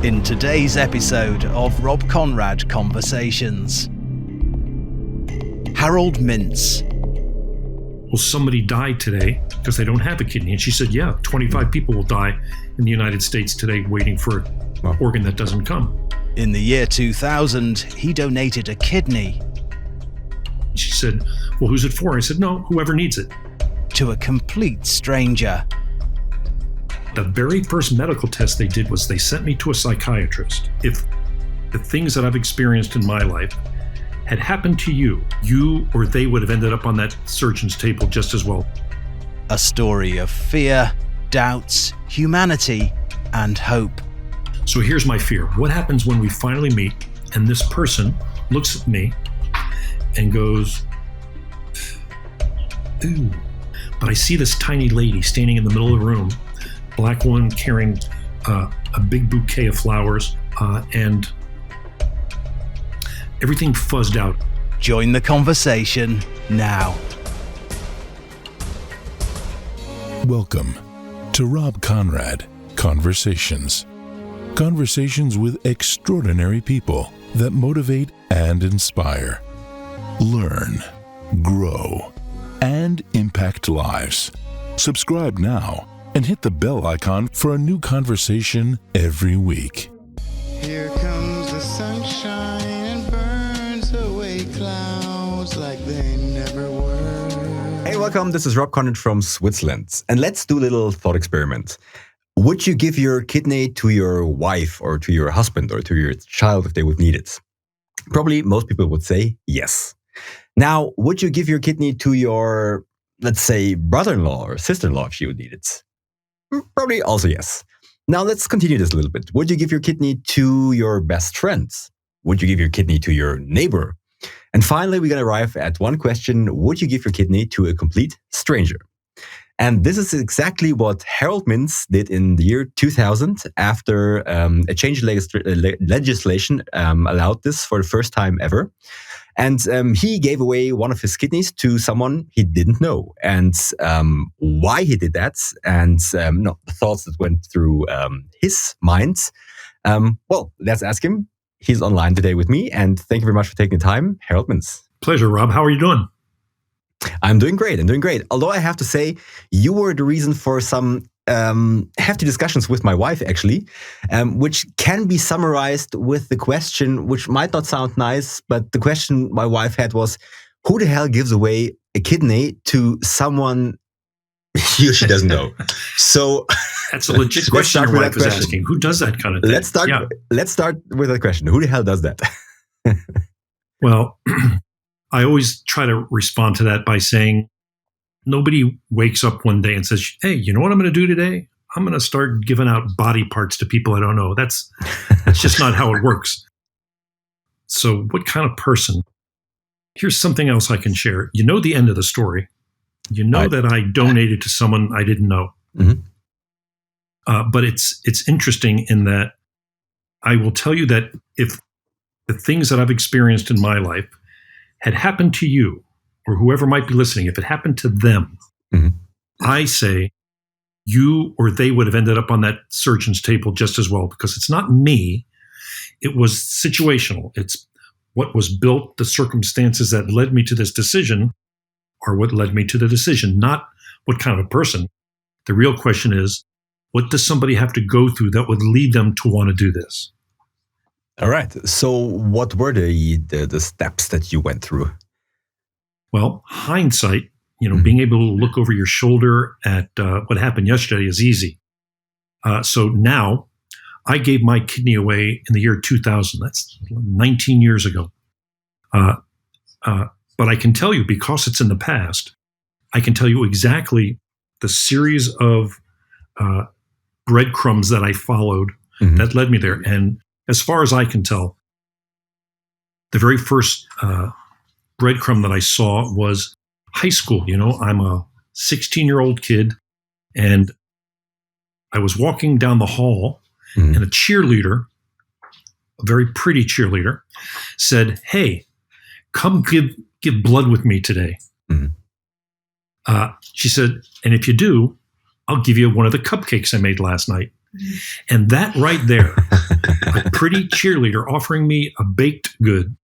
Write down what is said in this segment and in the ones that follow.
in today's episode of Rob Konrad Conversations. Harold Mintz. Well, somebody died today because they don't have a kidney. And she said, yeah, 25 people will die in the United States today waiting for an organ that doesn't come. In the year 2000, he donated a kidney. She said, well, who's it for? I said, no, whoever needs it. To a complete stranger. The very first medical test they did was they sent me to a psychiatrist. If the things that I've experienced in my life had happened to you or they would have ended up on that surgeon's table just as well. A story of fear, doubts, humanity, and hope. So here's my fear. What happens when we finally meet and this person looks at me and goes, ooh, but I see this tiny lady standing in the middle of the room, black woman carrying a big bouquet of flowers, and everything fuzzed out. Join the conversation now. Welcome to Rob Konrad Conversations. Conversations with extraordinary people that motivate and inspire, learn, grow, and impact lives. Subscribe now and hit the bell icon for a new conversation every week. Here comes the sunshine and burns away clouds like they never were. Hey, welcome. This is Rob Konrad from Switzerland. And let's do a little thought experiment. Would you give your kidney to your wife or to your husband or to your child if they would need it? Probably most people would say yes. Now, would you give your kidney to your, let's say, brother-in-law or sister-in-law if she would need it? Probably also yes. Now let's continue this a little bit. Would you give your kidney to your best friends? Would you give your kidney to your neighbor? And finally, we're going to arrive at one question. Would you give your kidney to a complete stranger? And this is exactly what Harold Mintz did in the year 2000 after a change in legislation allowed this for the first time ever. And he gave away one of his kidneys to someone he didn't know. And why he did that and the thoughts that went through his mind, well, let's ask him. He's online today with me. And thank you very much for taking the time, Harold Mintz. Pleasure, Rob. How are you doing? I'm doing great. Although I have to say, you were the reason for some hefty discussions with my wife, actually, which can be summarized with the question, which might not sound nice, but the question my wife had was, who the hell gives away a kidney to someone he or she doesn't know? So that's a legit question your wife is asking. Who does that kind of thing? Let's start with that question. Who the hell does that? Well, I always try to respond to that by saying, nobody wakes up one day and says, hey, you know what I'm going to do today? I'm going to start giving out body parts to people I don't know. That's just not how it works. So what kind of person? Here's something else I can share. You know the end of the story. You know that I donated to someone I didn't know. Mm-hmm. But it's interesting in that I will tell you that if the things that I've experienced in my life had happened to you, or whoever might be listening, if it happened to them, mm-hmm. I say you or they would have ended up on that surgeon's table just as well, because it's not me. It was situational. It's what was built, the circumstances that led me to this decision are what led me to the decision, not what kind of a person. The real question is, what does somebody have to go through that would lead them to want to do this? All right. So what were the steps that you went through? Well, hindsight, being able to look over your shoulder at what happened yesterday is easy. So now I gave my kidney away in the year 2000. That's 19 years ago. But I can tell you, because it's in the past, I can tell you exactly the series of breadcrumbs that I followed mm-hmm. that led me there. And as far as I can tell, the very first breadcrumb that I saw was high school. I'm a 16-year-old kid, and I was walking down the hall, mm-hmm. and a cheerleader, a very pretty cheerleader, said, "Hey, come give blood with me today." Mm-hmm. She said, "And if you do, I'll give you one of the cupcakes I made last night." Mm-hmm. And that right there A pretty cheerleader offering me a baked good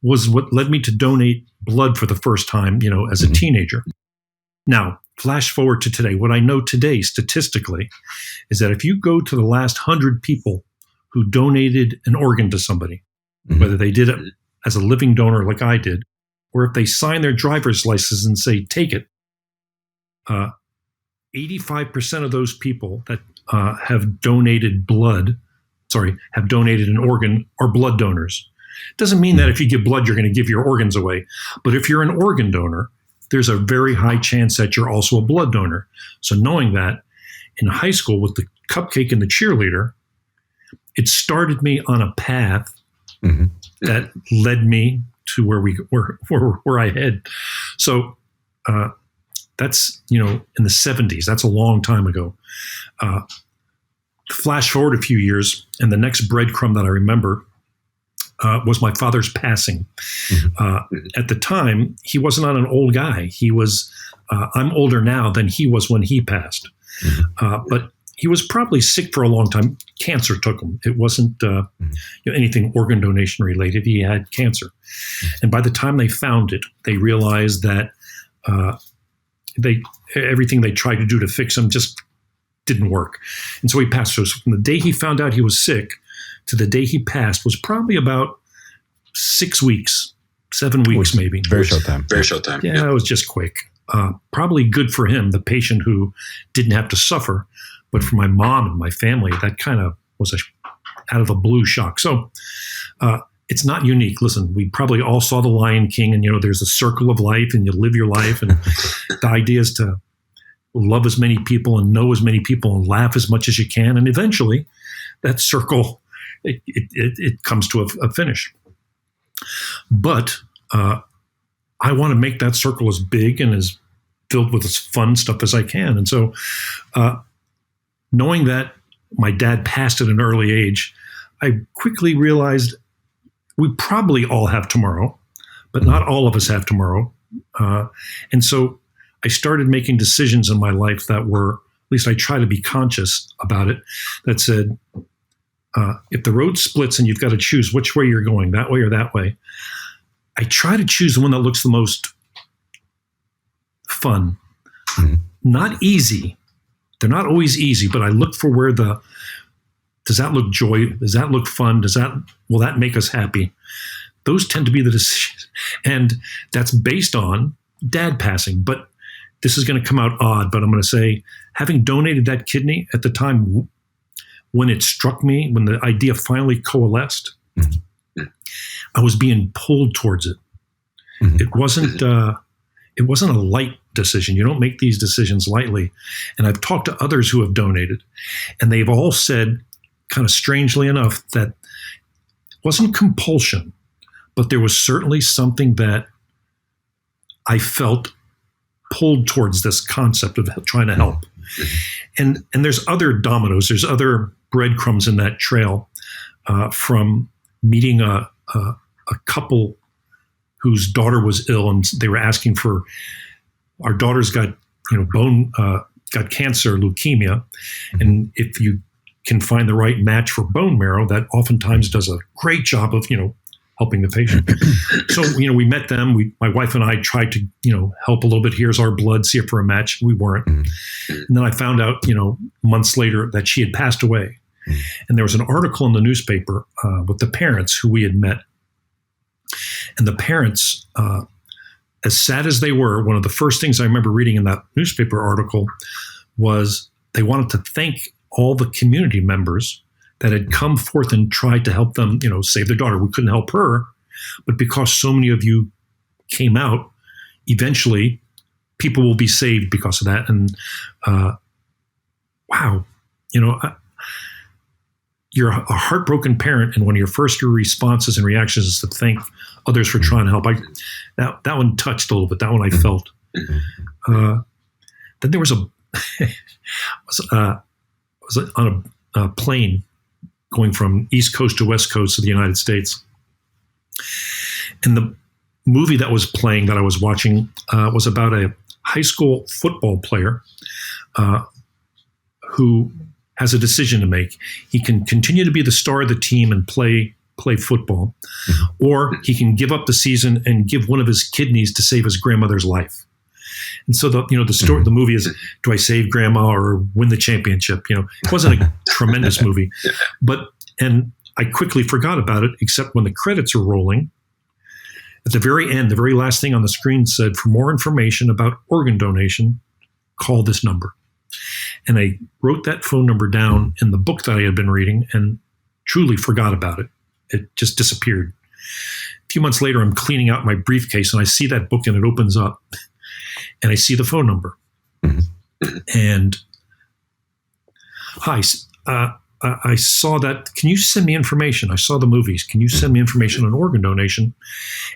was what led me to donate blood for the first time, as a teenager. Now, flash forward to today. What I know today statistically is that if you go to the last 100 people who donated an organ to somebody, whether they did it as a living donor like I did, or if they sign their driver's license and say, take it, 85% of those people that have donated an organ are blood donors. It doesn't mean that if you give blood, you're going to give your organs away. But if you're an organ donor, there's a very high chance that you're also a blood donor. So knowing that, in high school with the cupcake and the cheerleader, it started me on a path that led me to where I head. So that's, in the 70s. That's a long time ago. Flash forward a few years, and the next breadcrumb that I remember was my father's passing. At the time, he wasn't an old guy. He was, I'm older now than he was when he passed. But he was probably sick for a long time. Cancer took him. It wasn't anything organ donation related. He had cancer. And by the time they found it, they realized that everything they tried to do to fix him just didn't work. And so he passed. So from the day he found out he was sick to the day he passed was probably about 6 weeks, 7 weeks maybe. Very short time. Yeah, it was just quick. Probably good for him, the patient who didn't have to suffer. But for my mom and my family, that kind of was out of the blue shock. So it's not unique. Listen, we probably all saw The Lion King, and there's a circle of life, and you live your life, and the idea is to love as many people and know as many people and laugh as much as you can, and eventually that circle it comes to a finish. But I want to make that circle as big and as filled with as fun stuff as I can. And so knowing that my dad passed at an early age, I quickly realized we probably all have tomorrow, but not all of us have tomorrow. And so I started making decisions in my life that were, at least I try to be conscious about it, that said, if the road splits and you've got to choose which way you're going, that way or that way, I try to choose the one that looks the most fun. Not easy. They're not always easy, but I look for where does that look joy? Does that look fun? Will that make us happy? Those tend to be the decisions. And that's based on dad passing. But this is going to come out odd, but I'm going to say, having donated that kidney at the time when it struck me, when the idea finally coalesced, I was being pulled towards it. It wasn't a light decision. You don't make these decisions lightly. And I've talked to others who have donated, and they've all said, kind of strangely enough, that it wasn't compulsion, but there was certainly something that I felt pulled towards this concept of trying to help. And there's other dominoes, there's other breadcrumbs in that trail, from meeting a couple whose daughter was ill, and they were asking for, our daughter's got got cancer, leukemia, and if you can find the right match for bone marrow, that oftentimes does a great job of helping the patient. So we met them. My wife and I tried to help a little bit. Here's our blood, see if we're a match. We weren't. And then I found out months later that she had passed away. And there was an article in the newspaper with the parents who we had met. And the parents, as sad as they were, one of the first things I remember reading in that newspaper article was they wanted to thank all the community members that had come forth and tried to help them, save their daughter. We couldn't help her, but because so many of you came out, eventually people will be saved because of that. And wow, you're a heartbroken parent, and one of your first responses and reactions is to thank others for trying to help. That one touched a little bit. That one I felt. Then there was was on a plane going from East Coast to West Coast of the United States. And the movie that was playing, that I was watching, was about a high school football player who has a decision to make. He can continue to be the star of the team and play football, or he can give up the season and give one of his kidneys to save his grandmother's life. And so the story, the movie is, do I save grandma or win the championship? It wasn't a tremendous movie, and I quickly forgot about it, except when the credits are rolling. At the very end, the very last thing on the screen said, for more information about organ donation, call this number. And I wrote that phone number down in the book that I had been reading and truly forgot about it. It just disappeared. A few months later, I'm cleaning out my briefcase and I see that book and it opens up and I see the phone number. And, hi, I saw that. Can you send me information? I saw the movies. Can you send me information on organ donation?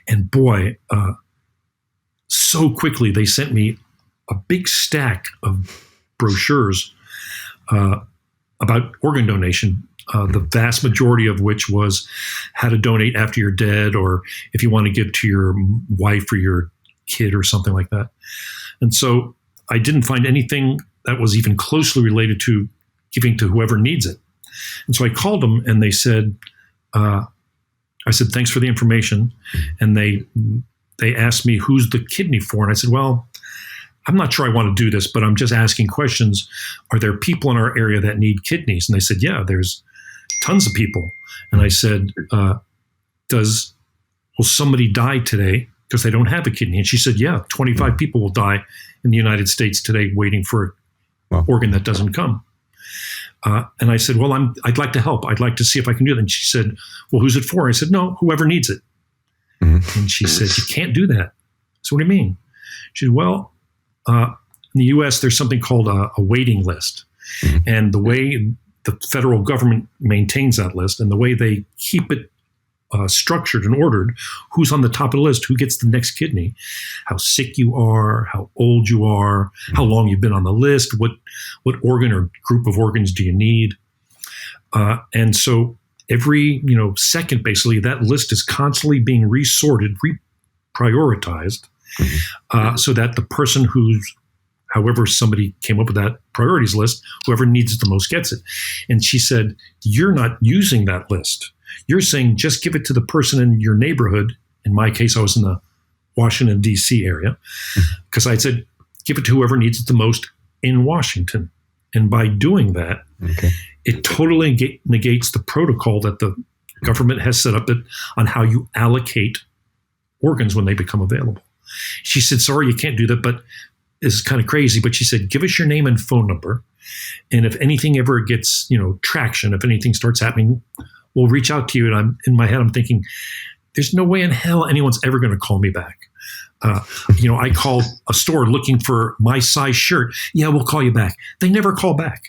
And boy, so quickly they sent me a big stack of brochures about organ donation, the vast majority of which was how to donate after you're dead, or if you want to give to your wife or your kid or something like that. And so I didn't find anything that was even closely related to giving to whoever needs it. And so I called them and they said, I said, thanks for the information. And they asked me, who's the kidney for? And I said, well, I'm not sure I want to do this, but I'm just asking questions. Are there people in our area that need kidneys? And they said, yeah, there's tons of people. And I said, will somebody die today because they don't have a kidney? And she said, yeah, 25 people will die in the United States today waiting for an organ that doesn't come. And I said, well, I'd like to help. I'd like to see if I can do that. And she said, well, who's it for? I said, no, whoever needs it. And she said, you can't do that. So what do you mean? She said, well, in the U.S., there's something called a waiting list. And the way the federal government maintains that list and the way they keep it structured and ordered, who's on the top of the list, who gets the next kidney, how sick you are, how old you are, how long you've been on the list, what organ or group of organs do you need. And so every second, basically, that list is constantly being resorted, reprioritized, so that the person however somebody came up with that priorities list, whoever needs it the most gets it. And she said, you're not using that list. You're saying just give it to the person in your neighborhood. In my case, I was in the Washington, D.C. area, because I said, give it to whoever needs it the most in Washington. And by doing that, it totally negates the protocol that the government has set up on how you allocate organs when they become available. She said, sorry, you can't do that, but it's kind of crazy. But she said, give us your name and phone number. And if anything ever gets, traction, if anything starts happening, we'll reach out to you. And in my head, I'm thinking, there's no way in hell anyone's ever going to call me back. I called a store looking for my size shirt. Yeah, we'll call you back. They never call back.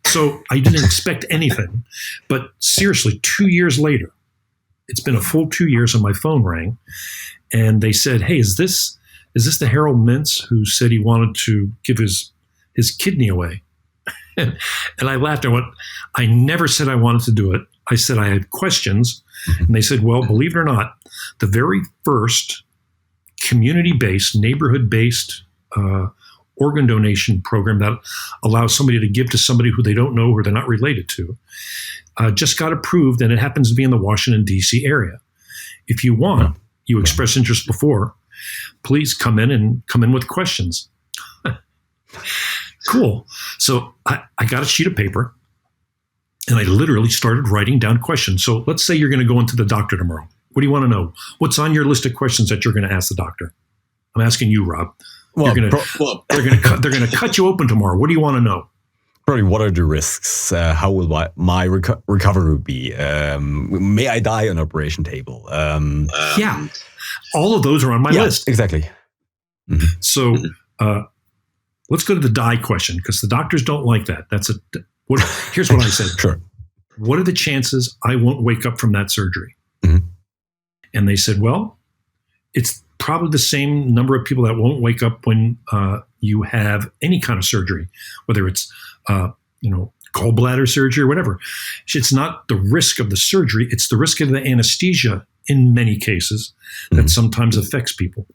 So I didn't expect anything. But seriously, 2 years later, it's been a full 2 years and my phone rang. And they said, hey, is this the Harold Mintz who said he wanted to give his kidney away? And I laughed. I went, I never said I wanted to do it. I said I had questions. And they said, well, believe it or not, the very first community-based, neighborhood-based organ donation program that allows somebody to give to somebody who they don't know or they're not related to just got approved, and it happens to be in the Washington, D.C. area. If you want, you expressed interest before, please come in with questions. Cool. So I got a sheet of paper, and I literally started writing down questions. So let's say you're going to go into the doctor tomorrow. What do you want to know? What's on your list of questions that you're going to ask the doctor? I'm asking you, Rob. Well, they're going to cut you open tomorrow. What do you want to know? Probably, what are the risks? How will my recovery be? May I die on operation table? Yeah, all of those are on my list. Exactly. So let's go to the die question, because the doctors don't like that. Here's what I said. Sure. What are the chances I won't wake up from that surgery? And they said, well, it's probably the same number of people that won't wake up when you have any kind of surgery, whether it's gallbladder surgery or whatever. It's not the risk of the surgery; it's the risk of the anesthesia in many cases that sometimes affects people.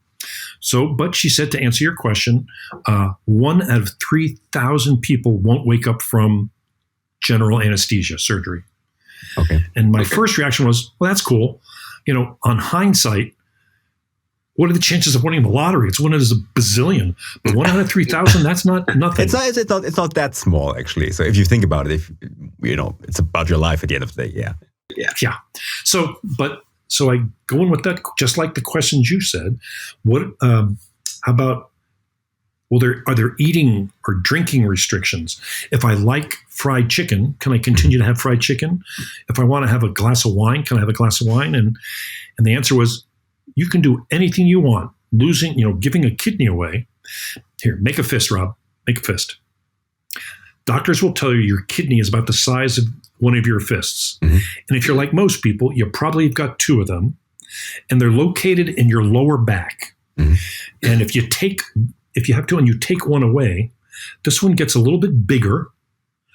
So, but she said, to answer your question, 1 out of 3,000 people won't wake up from general anesthesia surgery. Okay. And my first reaction was, well, that's cool. On hindsight, what are the chances of winning the lottery? It's 1 out of a bazillion, but 1 out of 3,000, that's not nothing. It's not that small, actually. So if you think about it, it's about your life at the end of the day. Yeah. So I go in with that, just like the questions you said. What? How about? Well, are there eating or drinking restrictions? If I like fried chicken, can I continue to have fried chicken? If I want to have a glass of wine, can I have a glass of wine? And the answer was, you can do anything you want. Giving a kidney away. Here, make a fist, Rob. Make a fist. Doctors will tell you your kidney is about the size of one of your fists. Mm-hmm. And if you're like most people, you probably have got 2 of them, and they're located in your lower back. Mm-hmm. And if you have to and you take one away, this one gets a little bit bigger,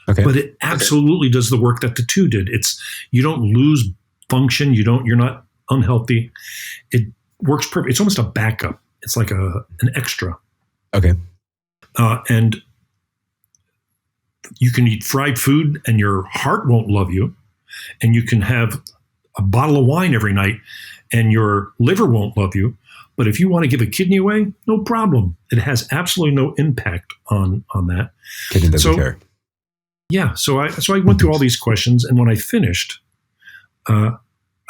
but it absolutely does the work that the 2 did. You don't lose function. You're not unhealthy. It works perfect. It's almost a backup. It's like an extra. Okay. And you can eat fried food and your heart won't love you. And you can have a bottle of wine every night and your liver won't love you. But if you want to give a kidney away, no problem. It has absolutely no impact on that. Kidney doesn't care. Yeah. So I went through all these questions. And when I finished, I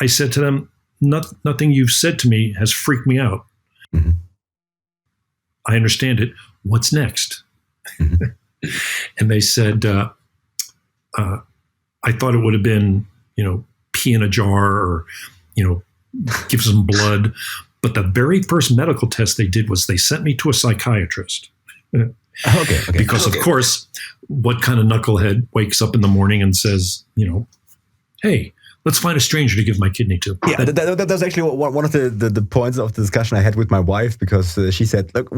said to them, nothing you've said to me has freaked me out. Mm-hmm. I understand it. What's next? Mm-hmm. And they said, I thought it would have been, pee in a jar or, give some blood. But the very first medical test they did was they sent me to a psychiatrist. Okay. Because, of course, what kind of knucklehead wakes up in the morning and says, hey, let's find a stranger to give my kidney to? Yeah, that was actually one of the points of the discussion I had with my wife, because she said, look,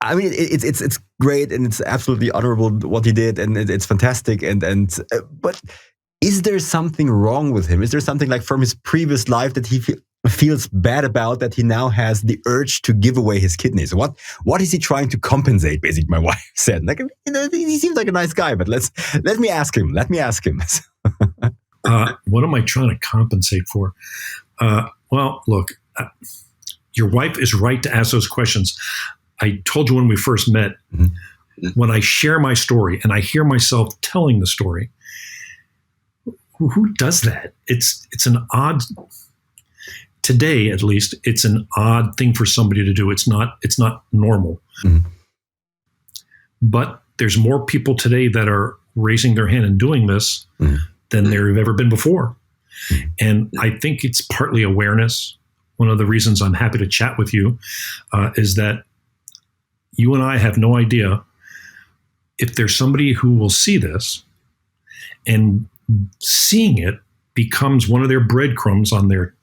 I mean, it's great and it's absolutely honorable what he did, and it's fantastic. But is there something wrong with him? Is there something like from his previous life that he feels bad about, that he now has the urge to give away his kidneys? What is he trying to compensate? Basically, my wife said, like, he seems like a nice guy, but let me ask him. Let me ask him. What am I trying to compensate for? Well, look, your wife is right to ask those questions. I told you when we first met, mm-hmm. when I share my story and I hear myself telling the story, who does that? It's an odd, today at least, it's an odd thing for somebody to do. It's not normal. Mm-hmm. But there's more people today that are raising their hand and doing this mm-hmm. than there have ever been before. Mm-hmm. And I think it's partly awareness. One of the reasons I'm happy to chat with you is that you and I have no idea if there's somebody who will see this, and seeing it becomes one of their breadcrumbs on their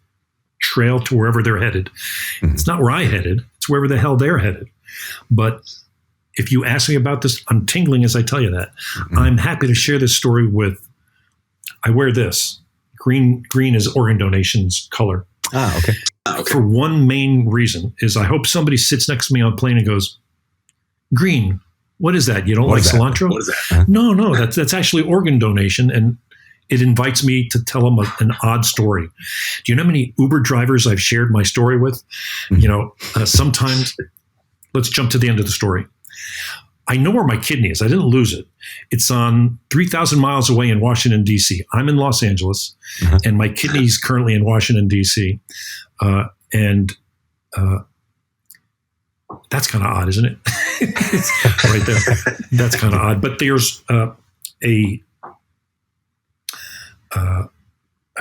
trail to wherever they're headed. Mm-hmm. It's not where I headed. It's wherever the hell they're headed. But if you ask me about this, I'm tingling as I tell you that. Mm-hmm. I'm happy to share this story I wear this. Green is organ donations color. Okay. For one main reason is I hope somebody sits next to me on a plane and goes, green, what is that? You don't like cilantro? What is that? Huh? No, that's actually organ donation. And it invites me to tell them an odd story. Do you know how many Uber drivers I've shared my story with? Mm-hmm. Sometimes, let's jump to the end of the story. I know where my kidney is. I didn't lose it. It's on 3,000 miles away in Washington, D.C. I'm in Los Angeles, uh-huh. and my kidney is currently in Washington, D.C. That's kind of odd, isn't it? Right there. That's kind of odd. But there's I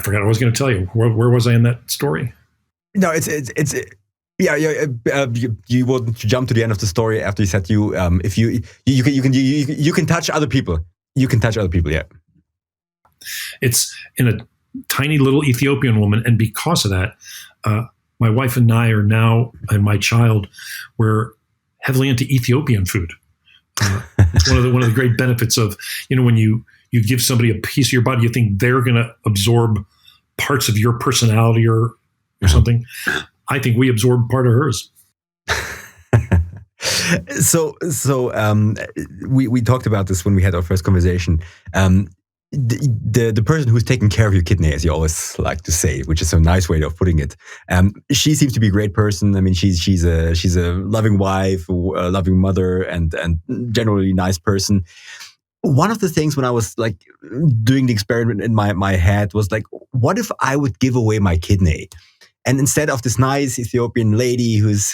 forgot what I was going to tell you. Where was I in that story? No, it's yeah. You will jump to the end of the story after you said if you can touch other people. You can touch other people. Yeah. It's in a tiny little Ethiopian woman, and because of that, my wife and I are now, and my child, we're heavily into Ethiopian food. It's one of the great benefits of when you give somebody a piece of your body, you think they're going to absorb parts of your personality or something. I think we absorb part of hers. We talked about this when we had our first conversation. The person who's taking care of your kidney, as you always like to say, which is a nice way of putting it. She seems to be a great person. I mean, she's a loving wife, a loving mother, and generally nice person. One of the things when I was like doing the experiment in my head was like, what if I would give away my kidney? And instead of this nice Ethiopian lady who's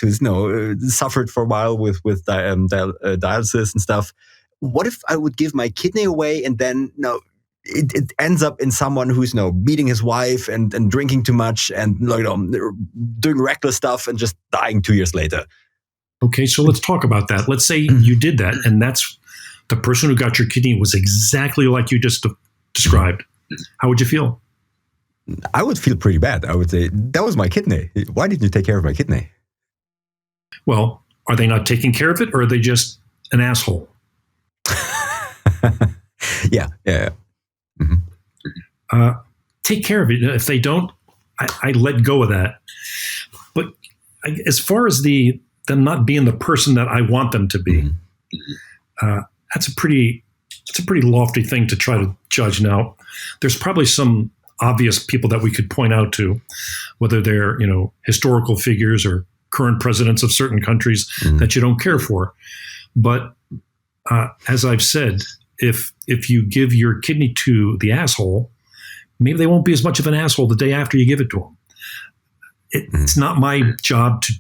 suffered for a while with dialysis and stuff, what if I would give my kidney away and then it ends up in someone who's beating his wife and drinking too much and doing reckless stuff and just dying 2 years later. Okay, so let's talk about that. Let's say you did that, and that's the person who got your kidney was exactly like you just described. How would you feel? I would feel pretty bad. I would say, that was my kidney. Why didn't you take care of my kidney? Well, are they not taking care of it, or are they just an asshole? Yeah. Mm-hmm. Take care of it. If they don't, I let go of that. But as far as them not being the person that I want them to be, that's a pretty lofty thing to try to judge. Now, there's probably some obvious people that we could point out to, whether they're historical figures or current presidents of certain countries that you don't care for. But as I've said, if you give your kidney to the asshole, maybe they won't be as much of an asshole the day after you give it to them. It's not my job to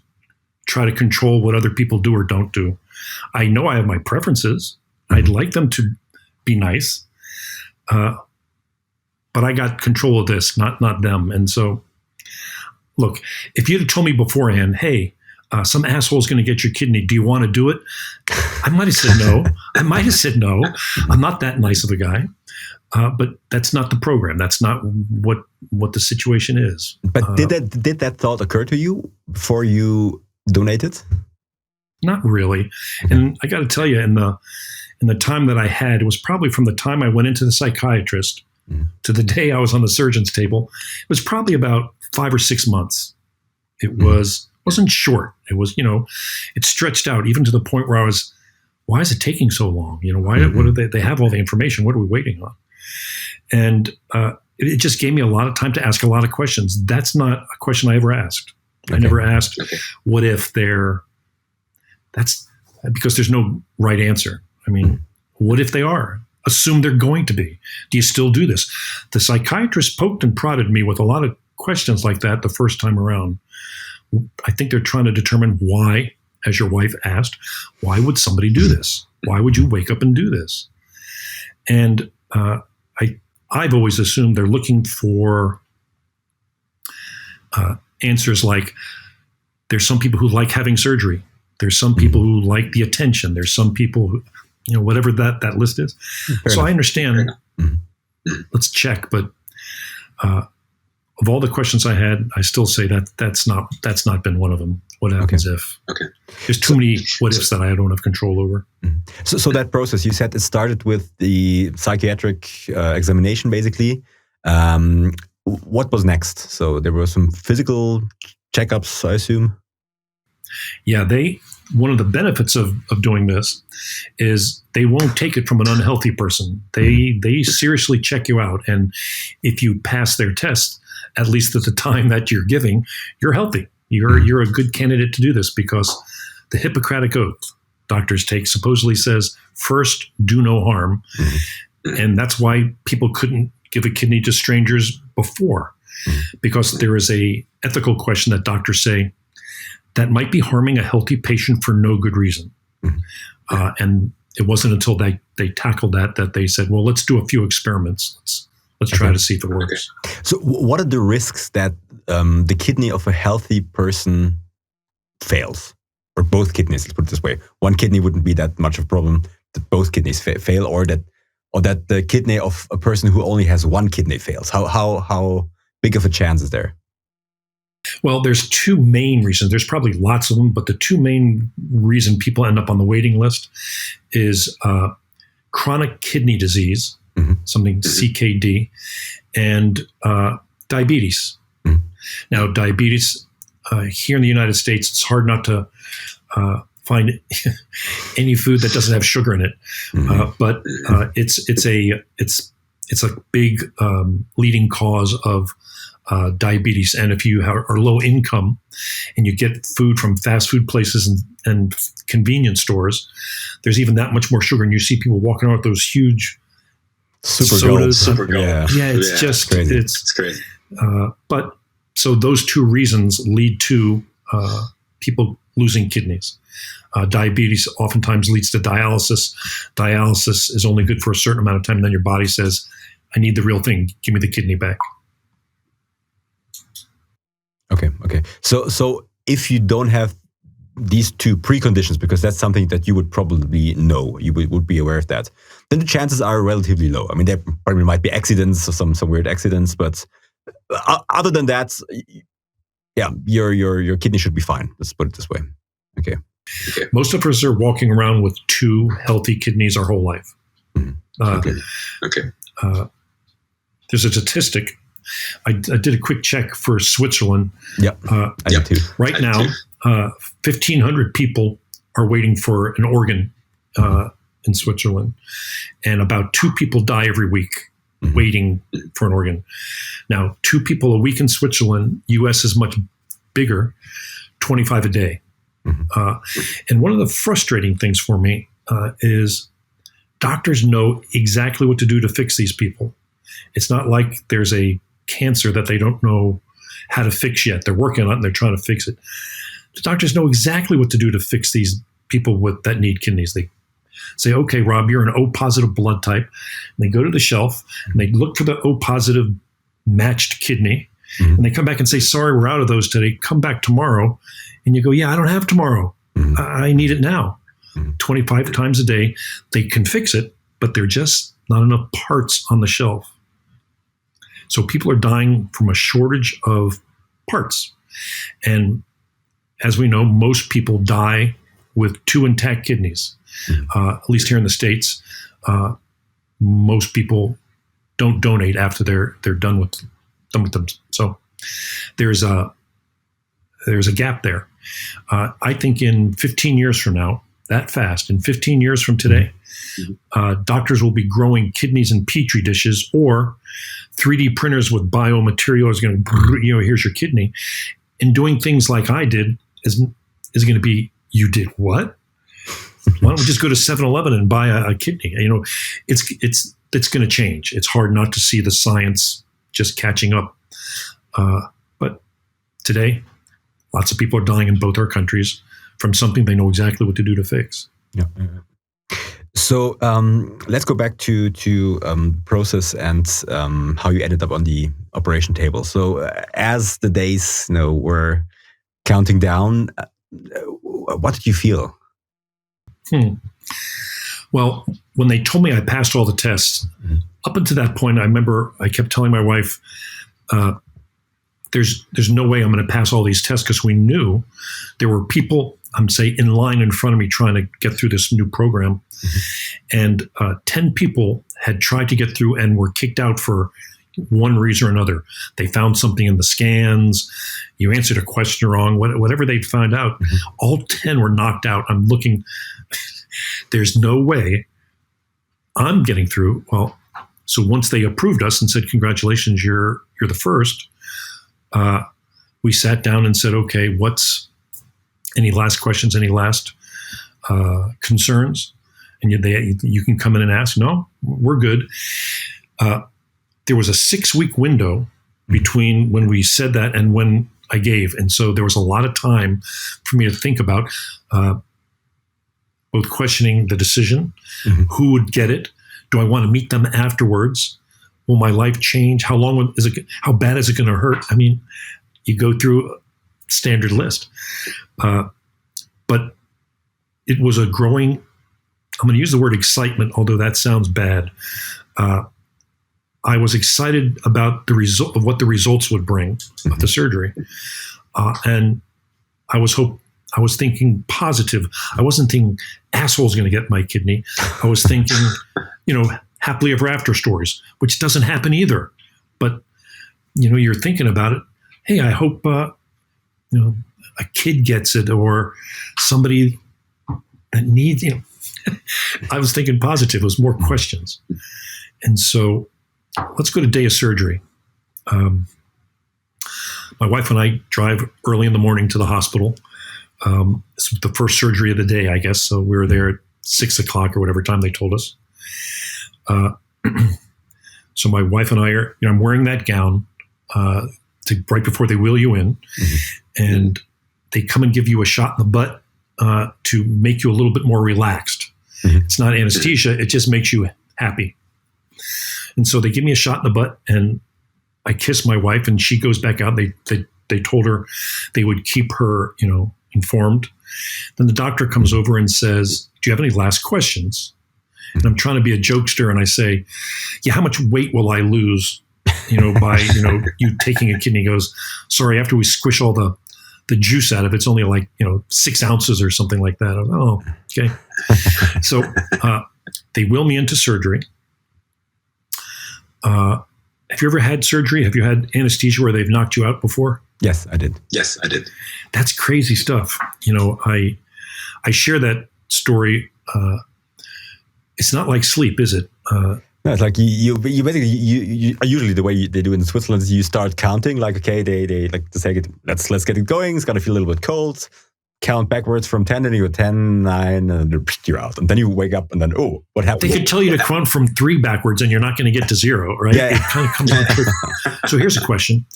try to control what other people do or don't do. I know I have my preferences. I'd like them to be nice. But I got control of this, not them. And so, look, if you'd have told me beforehand, hey, some asshole's going to get your kidney, do you want to do it? I might have said no. I'm not that nice of a guy. But that's not the program. That's not what the situation is. But did that thought occur to you before you donated? Not really. Okay. And I got to tell you, in the time that I had, it was probably from the time I went into the psychiatrist to the day I was on the surgeon's table. It was probably about 5 or 6 months. It wasn't short. It was, it stretched out even to the point where I was, why is it taking so long? Why? What do they have all the information? What are we waiting on? And it just gave me a lot of time to ask a lot of questions. That's not a question I ever asked. Okay. I never asked, what if that's because there's no right answer. I mean, what if they are? Assume they're going to be. Do you still do this? The psychiatrist poked and prodded me with a lot of questions like that the first time around. I think they're trying to determine why, as your wife asked, why would somebody do this? Why would you wake up and do this? And I've always assumed they're looking for answers like, there's some people who like having surgery. There's some people who like the attention. There's some people who, whatever that list is. Fair enough. I understand. Let's check. But of all the questions I had, I still say that's not been one of them. What happens if? Okay. There's too many what ifs that I don't have control over. So that process, you said it started with the psychiatric examination, basically. What was next? So there were some physical checkups, I assume. Yeah, one of the benefits of doing this is they won't take it from an unhealthy person. They seriously check you out, and if you pass their test, at least at the time that you're giving, you're healthy. You're a good candidate to do this, because the Hippocratic Oath doctors take supposedly says, first, do no harm. And that's why people couldn't give a kidney to strangers before, because there is a ethical question that doctors say that might be harming a healthy patient for no good reason. And it wasn't until they tackled that they said, well, let's do a few experiments. Let's try to see if it works. So what are the risks that the kidney of a healthy person fails? Or both kidneys, let's put it this way. One kidney wouldn't be that much of a problem, that both kidneys fail, or that the kidney of a person who only has one kidney fails. How big of a chance is there? Well, there's two main reasons. There's probably lots of them, but the two main reasons people end up on the waiting list is chronic kidney disease, something CKD, and diabetes. Now, diabetes, here in the United States, it's hard not to find any food that doesn't have sugar in it. But it's a big leading cause of diabetes. And if you are low income and you get food from fast food places and convenience stores, there's even that much more sugar. And you see people walking around with those huge sodas. Super gold. Yeah, it's just crazy. It's crazy. But so those two reasons lead to people losing kidneys. Diabetes oftentimes leads to dialysis. Dialysis is only good for a certain amount of time, and then your body says, I need the real thing. Give me the kidney back. Okay. So if you don't have these two preconditions, because that's something that you would probably know, you would be aware of that, then the chances are relatively low. I mean, there probably might be accidents or some weird accidents, but other than that, yeah, your kidney should be fine. Let's put it this way. Okay. Most of us are walking around with 2 healthy kidneys our whole life. Okay. There's a statistic. I did a quick check for Switzerland. Yep. I did too. Right now, 1,500 people are waiting for an organ in Switzerland, and about 2 people die every week waiting for an organ. Now, 2 people a week in Switzerland. U.S. is much bigger, 25 a day. And one of the frustrating things for me is doctors know exactly what to do to fix these people. It's not like there's a cancer that they don't know how to fix yet. They're working on it and they're trying to fix it. The doctors know exactly what to do to fix these people that need kidneys. They say, okay, Rob, you're an O positive blood type. And they go to the shelf and they look for the O positive matched kidney. And they come back and say, sorry, we're out of those today. Come back tomorrow. And you go, yeah, I don't have tomorrow. I need it now. 25 times a day. They can fix it, but there are just not enough parts on the shelf. So people are dying from a shortage of parts. And as we know, most people die with 2 intact kidneys. At least here in the States, most people don't donate after they're done with them. So there's a gap there. I think in 15 years from now, that fast, in 15 years from today, doctors will be growing kidneys in petri dishes, or 3D printers with biomaterial is going to, here's your kidney, and doing things like I did is going to be, you did what? Why don't we just go to 7-Eleven and buy a kidney? It's going to change. It's hard not to see the science just catching up. But today, lots of people are dying in both our countries from something they know exactly what to do to fix. Yeah. So let's go back to process and how you ended up on the operation table. So as the days were counting down, what did you feel? Well, when they told me I passed all the tests, up until that point, I remember I kept telling my wife, there's no way I'm going to pass all these tests, because we knew there were people, in line in front of me trying to get through this new program. And 10 people had tried to get through and were kicked out for one reason or another. They found something in the scans. You answered a question wrong, whatever they'd found out. All 10 were knocked out. I'm looking, there's no way I'm getting through. Well, so once they approved us and said, congratulations, you're the first, we sat down and said, okay, any last questions, any last concerns? And you can come in and ask. No, we're good. There was a 6-week window between when we said that and when I gave. And so there was a lot of time for me to think about both questioning the decision, who would get it? Do I want to meet them afterwards? Will my life change? How long is it? How bad is it going to hurt? I mean, you go through a standard list. But it was a growing, I'm going to use the word excitement, although that sounds bad. I was excited about the result of what the results would bring of the surgery. And I was thinking positive. I wasn't thinking asshole's going to get my kidney. I was thinking, happily ever after stories, which doesn't happen either. But, you're thinking about it. Hey, I hope, a kid gets it, or somebody that needs, I was thinking positive. It was more questions. And so let's go to day of surgery. My wife and I drive early in the morning to the hospital. This was the first surgery of the day, I guess. So we were there at 6 o'clock or whatever time they told us. So my wife and I are, I'm wearing that gown right before they wheel you in. And they come and give you a shot in the butt to make you a little bit more relaxed. It's not anesthesia. It just makes you happy. And so they give me a shot in the butt, and I kiss my wife, and she goes back out. They told her they would keep her, informed. Then the doctor comes over and says, "Do you have any last questions?" And I'm trying to be a jokester, and I say, "Yeah, how much weight will I lose, by you taking a kidney?" He goes, "Sorry, after we squish all the juice out of it, it's only like 6 ounces or something like that." I was, "Oh, okay." So they wheel me into surgery. Have you ever had surgery? Have you had anesthesia where they've knocked you out before? Yes, I did. That's crazy stuff. I share that story. It's not like sleep, is it? No, it's like you basically usually the way they do in Switzerland is you start counting. Like, okay, they like to say, let's get it going. It's gonna feel a little bit cold. Count backwards from 10, and you're 10, 9, and you're out. And then you wake up, and then, oh, what happened? They could tell you to count from 3 backwards, and you're not going to get to 0, right? Yeah. It kind of comes on quick. So here's a question.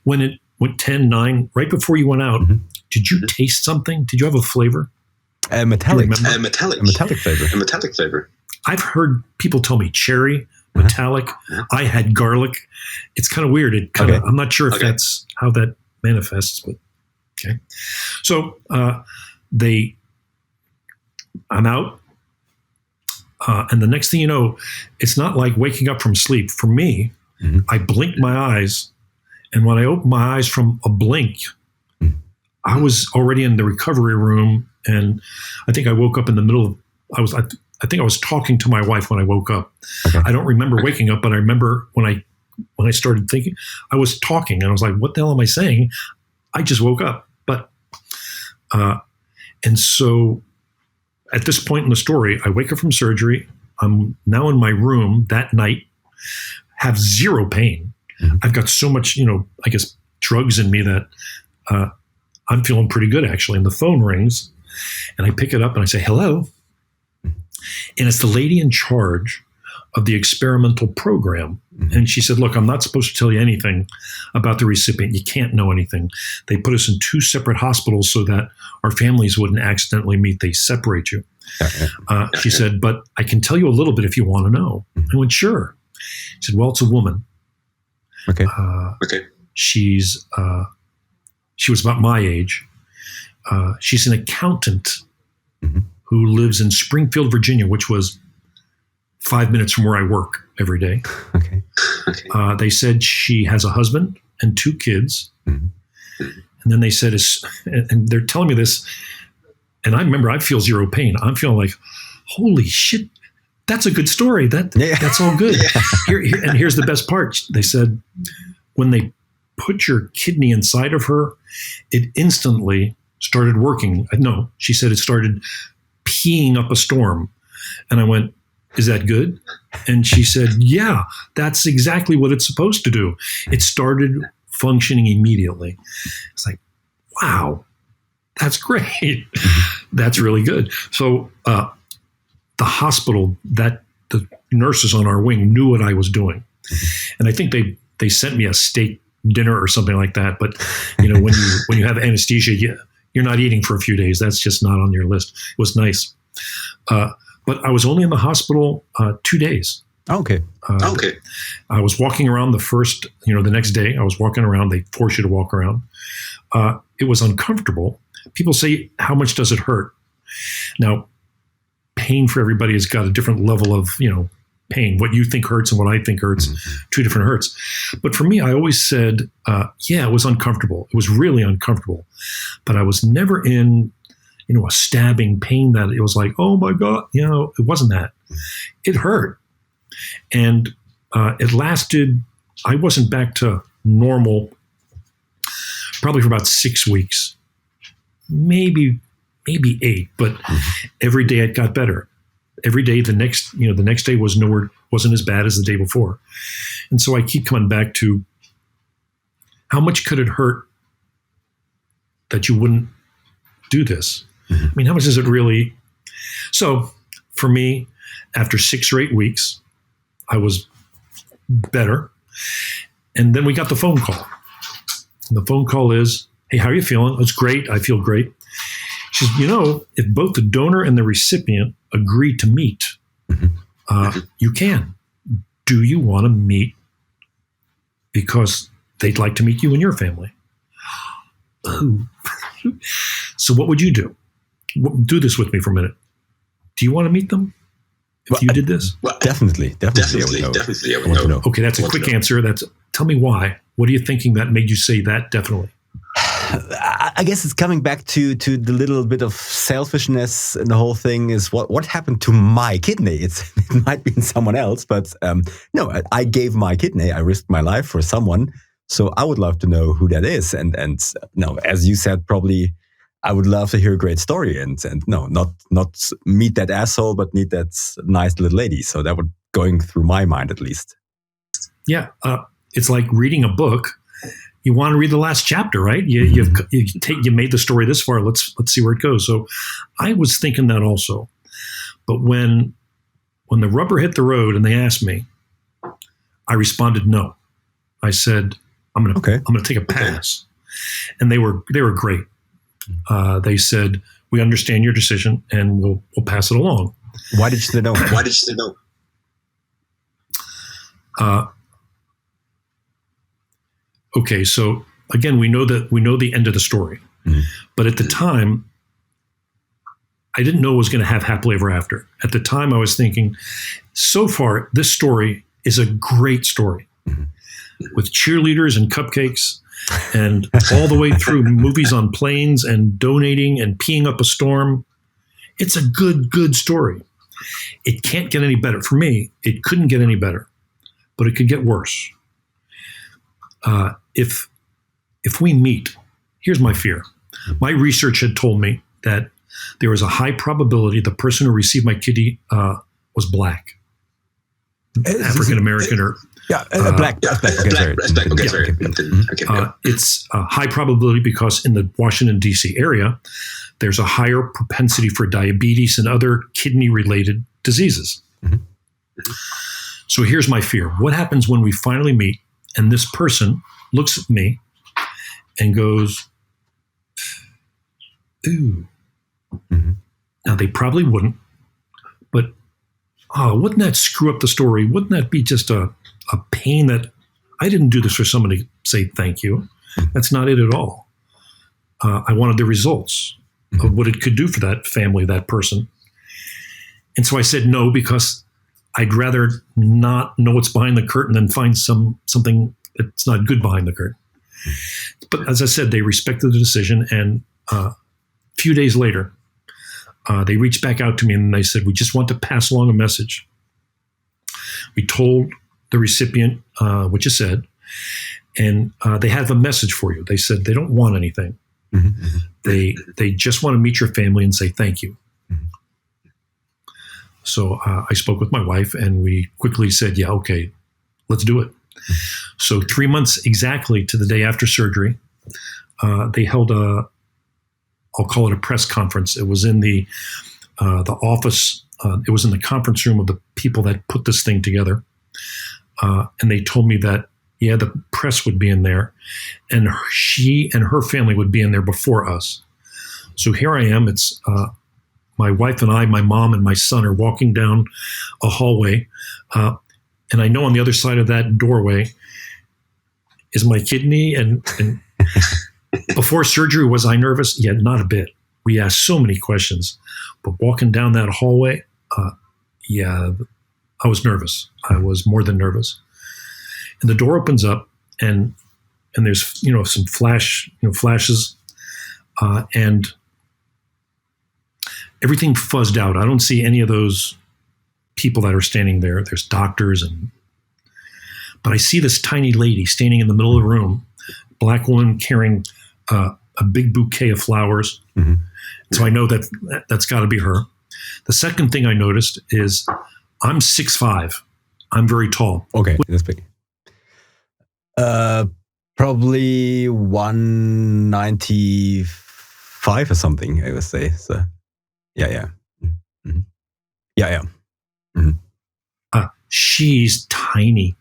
When it went 10, 9, right before you went out, did you taste something? Did you have a flavor? Metallic. A metallic flavor. A metallic flavor. I've heard people tell me cherry, metallic. I had garlic. It's kind of weird. I'm not sure if that's how that manifests, but okay. So I'm out. And the next thing you know, it's not like waking up from sleep. For me, I blinked my eyes. And when I opened my eyes from a blink, I was already in the recovery room. And I think I woke up in the middle of, I think I was talking to my wife when I woke up. Okay. I don't remember waking up, but I remember when I started thinking, I was talking and I was like, what the hell am I saying? I just woke up. But, and so at this point in the story, I wake up from surgery. I'm now in my room that night, have 0 pain. I've got so much, I guess drugs in me that I'm feeling pretty good actually. And the phone rings and I pick it up and I say, hello. And it's the lady in charge of the experimental program. And she said, look, I'm not supposed to tell you anything about the recipient. You can't know anything. They put us in 2 separate hospitals so that our families wouldn't accidentally meet. They separate you. She said, but I can tell you a little bit if you want to know. I went, sure. She said, well, it's a woman. Okay. She was about my age. She's an accountant who lives in Springfield, Virginia, which was 5 minutes from where I work every day. Okay. They said she has a husband and 2 kids. And then they said, and they're telling me this, and I remember I feel 0 pain. I'm feeling like, holy shit, that's a good story. That's all good. And here's the best part. They said, when they put your kidney inside of her, it instantly started working. No, she said it started peeing up a storm. And I went, is that good? And she said, yeah, that's exactly what it's supposed to do. It started functioning immediately. It's like, wow, that's great. That's really good. So the hospital, that the nurses on our wing knew what I was doing. And I think they sent me a steak dinner or something like that. But when you have anesthesia, you're not eating for a few days. That's just not on your list. It was nice. But I was only in the hospital 2 days. Okay. I was walking around the next day. I was walking around. They force you to walk around. It was uncomfortable. People say, how much does it hurt? Now, pain for everybody has got a different level of, pain. What you think hurts and what I think hurts, 2 different hurts. But for me, I always said, yeah, it was uncomfortable. It was really uncomfortable. But I was never in, a stabbing pain that it was like, oh my God, it wasn't that. It hurt. And it lasted, I wasn't back to normal probably for about 6 weeks, maybe maybe 8, but every day it got better. Every day, the next day wasn't as bad as the day before. And so I keep coming back to how much could it hurt that you wouldn't do this? I mean, how much is it really? So for me, after 6 or 8 weeks, I was better. And then we got the phone call. And the phone call is, hey, how are you feeling? It's great. I feel great. She says, if both the donor and the recipient agree to meet, you can. Do you want to meet? Because they'd like to meet you and your family. So what would you do? Do this with me for a minute. Do you want to meet them if you did this? Well, definitely. I want to know. Okay, that's a quick answer. Tell me why. What are you thinking that made you say that definitely? I guess it's coming back to the little bit of selfishness, and the whole thing is what happened to my kidney. It might be in someone else, but no, I gave my kidney. I risked my life for someone, so I would love to know who that is. And no, as you said, probably I would love to hear a great story. And no, not meet that asshole, but meet that nice little lady. So that would going through my mind at least. Yeah, it's like reading a book. You want to read the last chapter, right? You made the story this far. Let's see where it goes. So I was thinking that also. But when the rubber hit the road and they asked me, I responded no. I said, I'm gonna take a pass. And they were great. They said, we understand your decision and we'll pass it along. Why did you say no? Okay, so again, we know the end of the story, but at the time, I didn't know it was going to have happily ever after. At the time, I was thinking, so far, this story is a great story with cheerleaders and cupcakes, and all the way through movies on planes and donating and peeing up a storm. It's a good story. It can't get any better. For me, it couldn't get any better, but it could get worse. If we meet, here's my fear. My research had told me that there was a high probability the person who received my kidney was black, African American, or black. It's a high probability because in the Washington D.C. area, there's a higher propensity for diabetes and other kidney-related diseases. So here's my fear: what happens when we finally meet? And this person looks at me and goes, ooh. Now, they probably wouldn't, but wouldn't that screw up the story? Wouldn't that be just a pain that I didn't do this for someone to say thank you? That's not it at all. I wanted the results of what it could do for that family, that person. And so I said no, because I'd rather not know what's behind the curtain than find something that's not good behind the curtain. But as I said, they respected the decision. And a few days later, they reached back out to me and they said, we just want to pass along a message. We told the recipient what you said, and they have a message for you. They said they don't want anything. They just want to meet your family and say thank you. So I spoke with my wife and we quickly said, yeah, okay, let's do it. So 3 months exactly to the day after surgery, they held I'll call it a press conference. It was in the office. It was in the conference room of the people that put this thing together. And they told me that, yeah, the press would be in there and she and her family would be in there before us. So here I am. It's my wife and I, my mom and my son are walking down a hallway. And I know on the other side of that doorway is my kidney. And before surgery, was I nervous? Yeah, not a bit. We asked so many questions. But walking down that hallway, yeah, I was nervous. I was more than nervous. And the door opens up and there's, some flashes. And everything fuzzed out. I don't see any of those people that are standing there. There's doctors, but I see this tiny lady standing in the middle of the room, black woman carrying a a big bouquet of flowers. Mhm. So I know that's got to be her. The second thing I noticed is I'm 6'5". I'm very tall. Okay, that's big. Probably 195 or something, I would say. So, yeah. Mm-hmm. Yeah. Mm-hmm. She's tiny.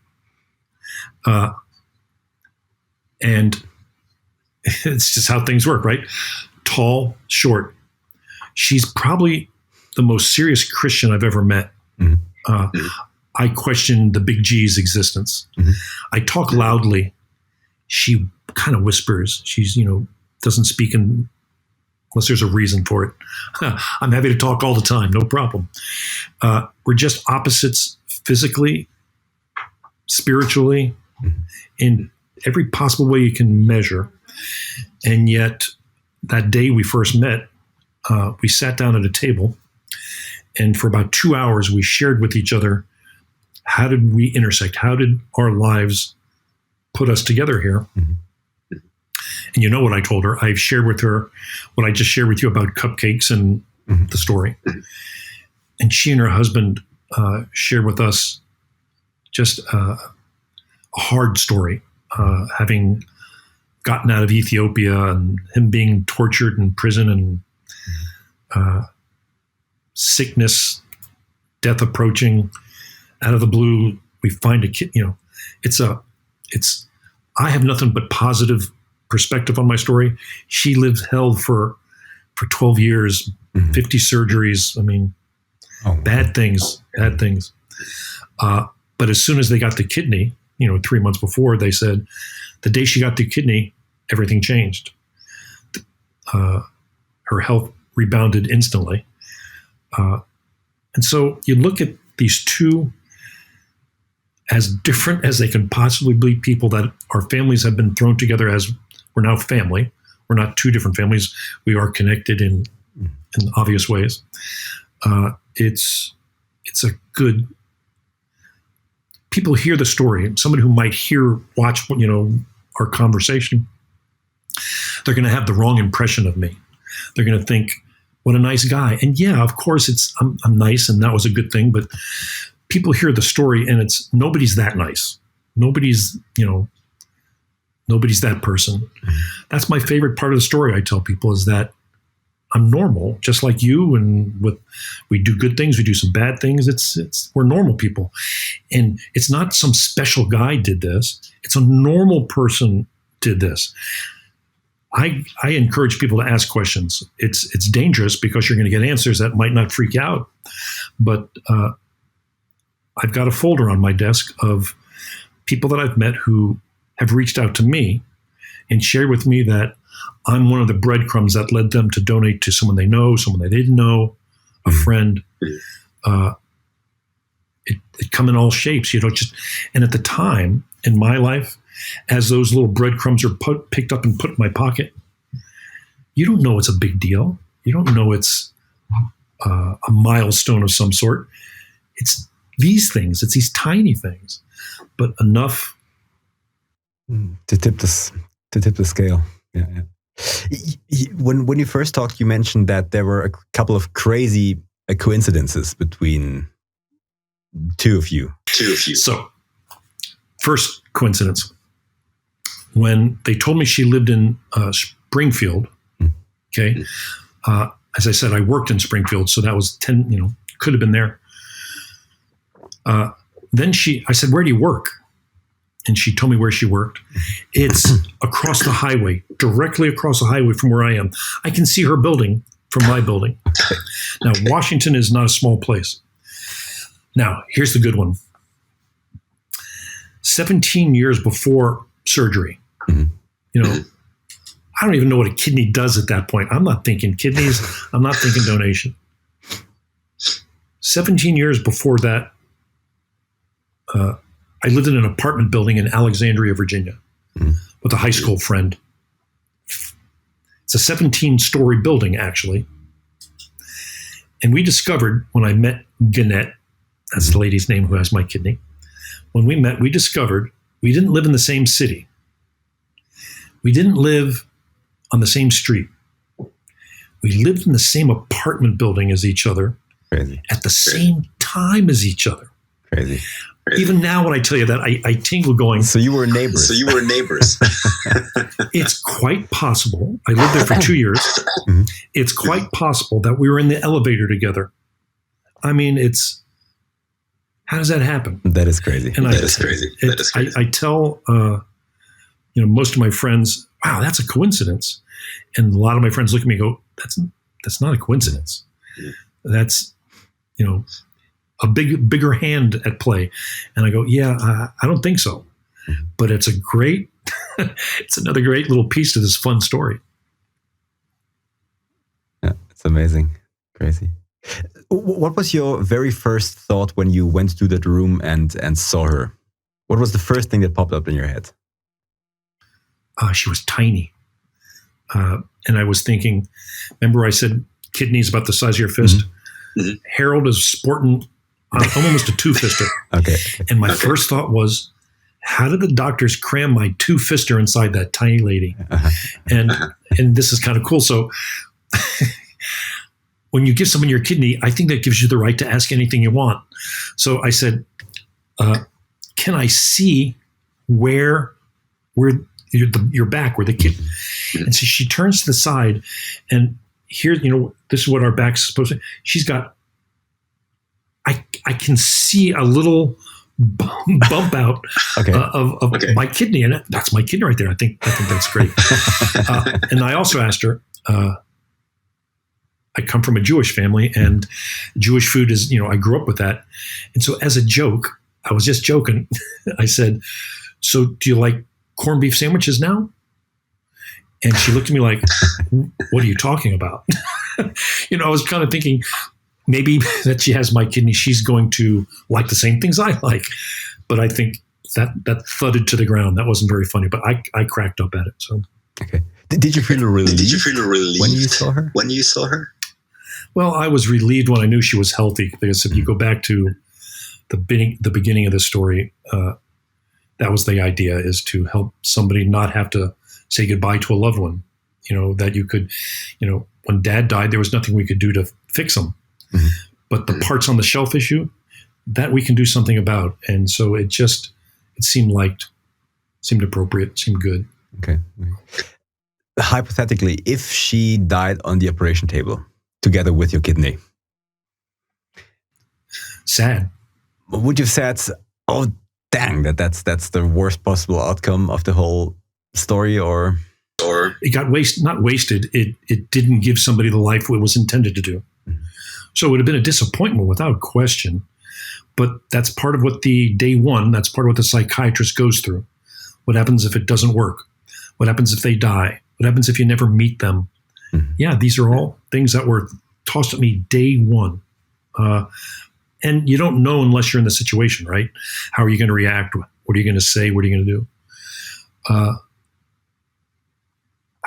And it's just how things work, right? Tall, short. She's probably the most serious Christian I've ever met. Mm-hmm. I question the big G's existence. Mm-hmm. I talk loudly. She kind of whispers. She's, doesn't speak unless there's a reason for it. I'm happy to talk all the time, no problem. We're just opposites physically, spiritually, in every possible way you can measure. And yet, that day we first met, we sat down at a table, and for about 2 hours, we shared with each other, how did we intersect? How did our lives put us together here? Mm-hmm. And you know what I told her? I've shared with her what I just shared with you about cupcakes and the story. And she and her husband shared with us just a hard story, having gotten out of Ethiopia and him being tortured in prison and sickness, death approaching. Out of the blue, we find a kid. I have nothing but positive perspective on my story. She lived hell for 12 years, 50 surgeries. I mean, bad things. But as soon as they got the kidney, 3 months before, they said the day she got the kidney, everything changed. Her health rebounded instantly. And so you look at these two, as different as they can possibly be, people that our families have been thrown together as we're now family. We're not two different families. We are connected in obvious ways. It's a good. People hear the story. Somebody who might watch our conversation, they're going to have the wrong impression of me. They're going to think, "What a nice guy." And yeah, of course, I'm nice, and that was a good thing. But people hear the story, and it's nobody's that nice. Nobody's that person. That's my favorite part of the story. I tell people is that I'm normal, just like you, and we do good things, we do some bad things. We're normal people, and it's not some special guy did this. It's a normal person did this. I encourage people to ask questions. It's dangerous because you're going to get answers that might not freak you out, but I've got a folder on my desk of people that I've met who have reached out to me and shared with me that I'm one of the breadcrumbs that led them to donate to someone they know, someone they didn't know, a friend. It come in all shapes, and at the time in my life, as those little breadcrumbs are picked up and put in my pocket, you don't know it's a big deal. You don't know it's a milestone of some sort. It's these things. It's these tiny things, but enough to tip the scale. Yeah. When you first talked, you mentioned that there were a couple of crazy coincidences between two of you. So, first coincidence, when they told me she lived in Springfield, okay, as I said, I worked in Springfield, so that was 10, could have been there. Then I said, "Where do you work?" And she told me where she worked. It's across the highway, directly across the highway from where I am. I can see her building from my building. Now, Washington is not a small place. Now, here's the good one. 17 years before surgery, I don't even know what a kidney does at that point. I'm not thinking kidneys. I'm not thinking donation. 17 years before that, I lived in an apartment building in Alexandria, Virginia, with a high school friend. It's a 17-story building, actually. And we discovered, when I met Gannett, that's the lady's name who has my kidney, when we met, we discovered we didn't live in the same city. We didn't live on the same street. We lived in the same apartment building as each other. Crazy. At the same time as each other. Crazy. Even now, when I tell you that, I tingle going. So you were neighbors. It's quite possible. I lived there for 2 years. Mhm. It's quite possible that we were in the elevator together. I mean, how does that happen? That is crazy. And That is crazy. I tell most of my friends, wow, that's a coincidence. And a lot of my friends look at me and go, that's not a coincidence. That's, a bigger hand at play. And I go, yeah, I don't think so. But it's it's another great little piece to this fun story. Yeah, it's amazing. Crazy. What was your very first thought when you went to that room and saw her? What was the first thing that popped up in your head? She was tiny. And I was thinking, remember I said kidneys about the size of your fist? Mm-hmm. Harold is sporting almost a two-fister. Okay. And my first thought was, how did the doctors cram my two-fister inside that tiny lady? And this is kind of cool. So when you give someone your kidney, I think that gives you the right to ask anything you want. So I said, can I see where your back, where the kidney? And so she turns to the side, and here, this is what our back's supposed to. She's got. I can see a little bump out of my kidney, and that's my kidney right there. I think that's great. And I also asked her. I come from a Jewish family, and Jewish food is, I grew up with that. And so as a joke, I was just joking. I said, so do you like corned beef sandwiches now? And she looked at me like, what are you talking about? I was kind of thinking maybe that she has my kidney. She's going to like the same things I like. But I think that thudded to the ground. That wasn't very funny, but I cracked up at it. So, okay. Did you feel relieved when you saw her? Well, I was relieved when I knew she was healthy, because if you go back to the beginning of the story, that was the idea, is to help somebody not have to say goodbye to a loved one. That you could, when Dad died, there was nothing we could do to fix him. Mm-hmm. But the parts on the shelf issue, that we can do something about. And so it seemed appropriate, seemed good. Okay. Hypothetically, if she died on the operation table together with your kidney, sad. Would you have said, oh, dang, that's the worst possible outcome of the whole story, or it got not wasted. It didn't give somebody the life it was intended to do. Mm-hmm. So it would have been a disappointment without question. But that's part of what that's part of what the psychiatrist goes through. What happens if it doesn't work? What happens if they die? What happens if you never meet them? Mm-hmm. Yeah, these are all things that were tossed at me day one. And you don't know unless you're in the situation, right? How are you going to react? What are you going to say? What are you going to do?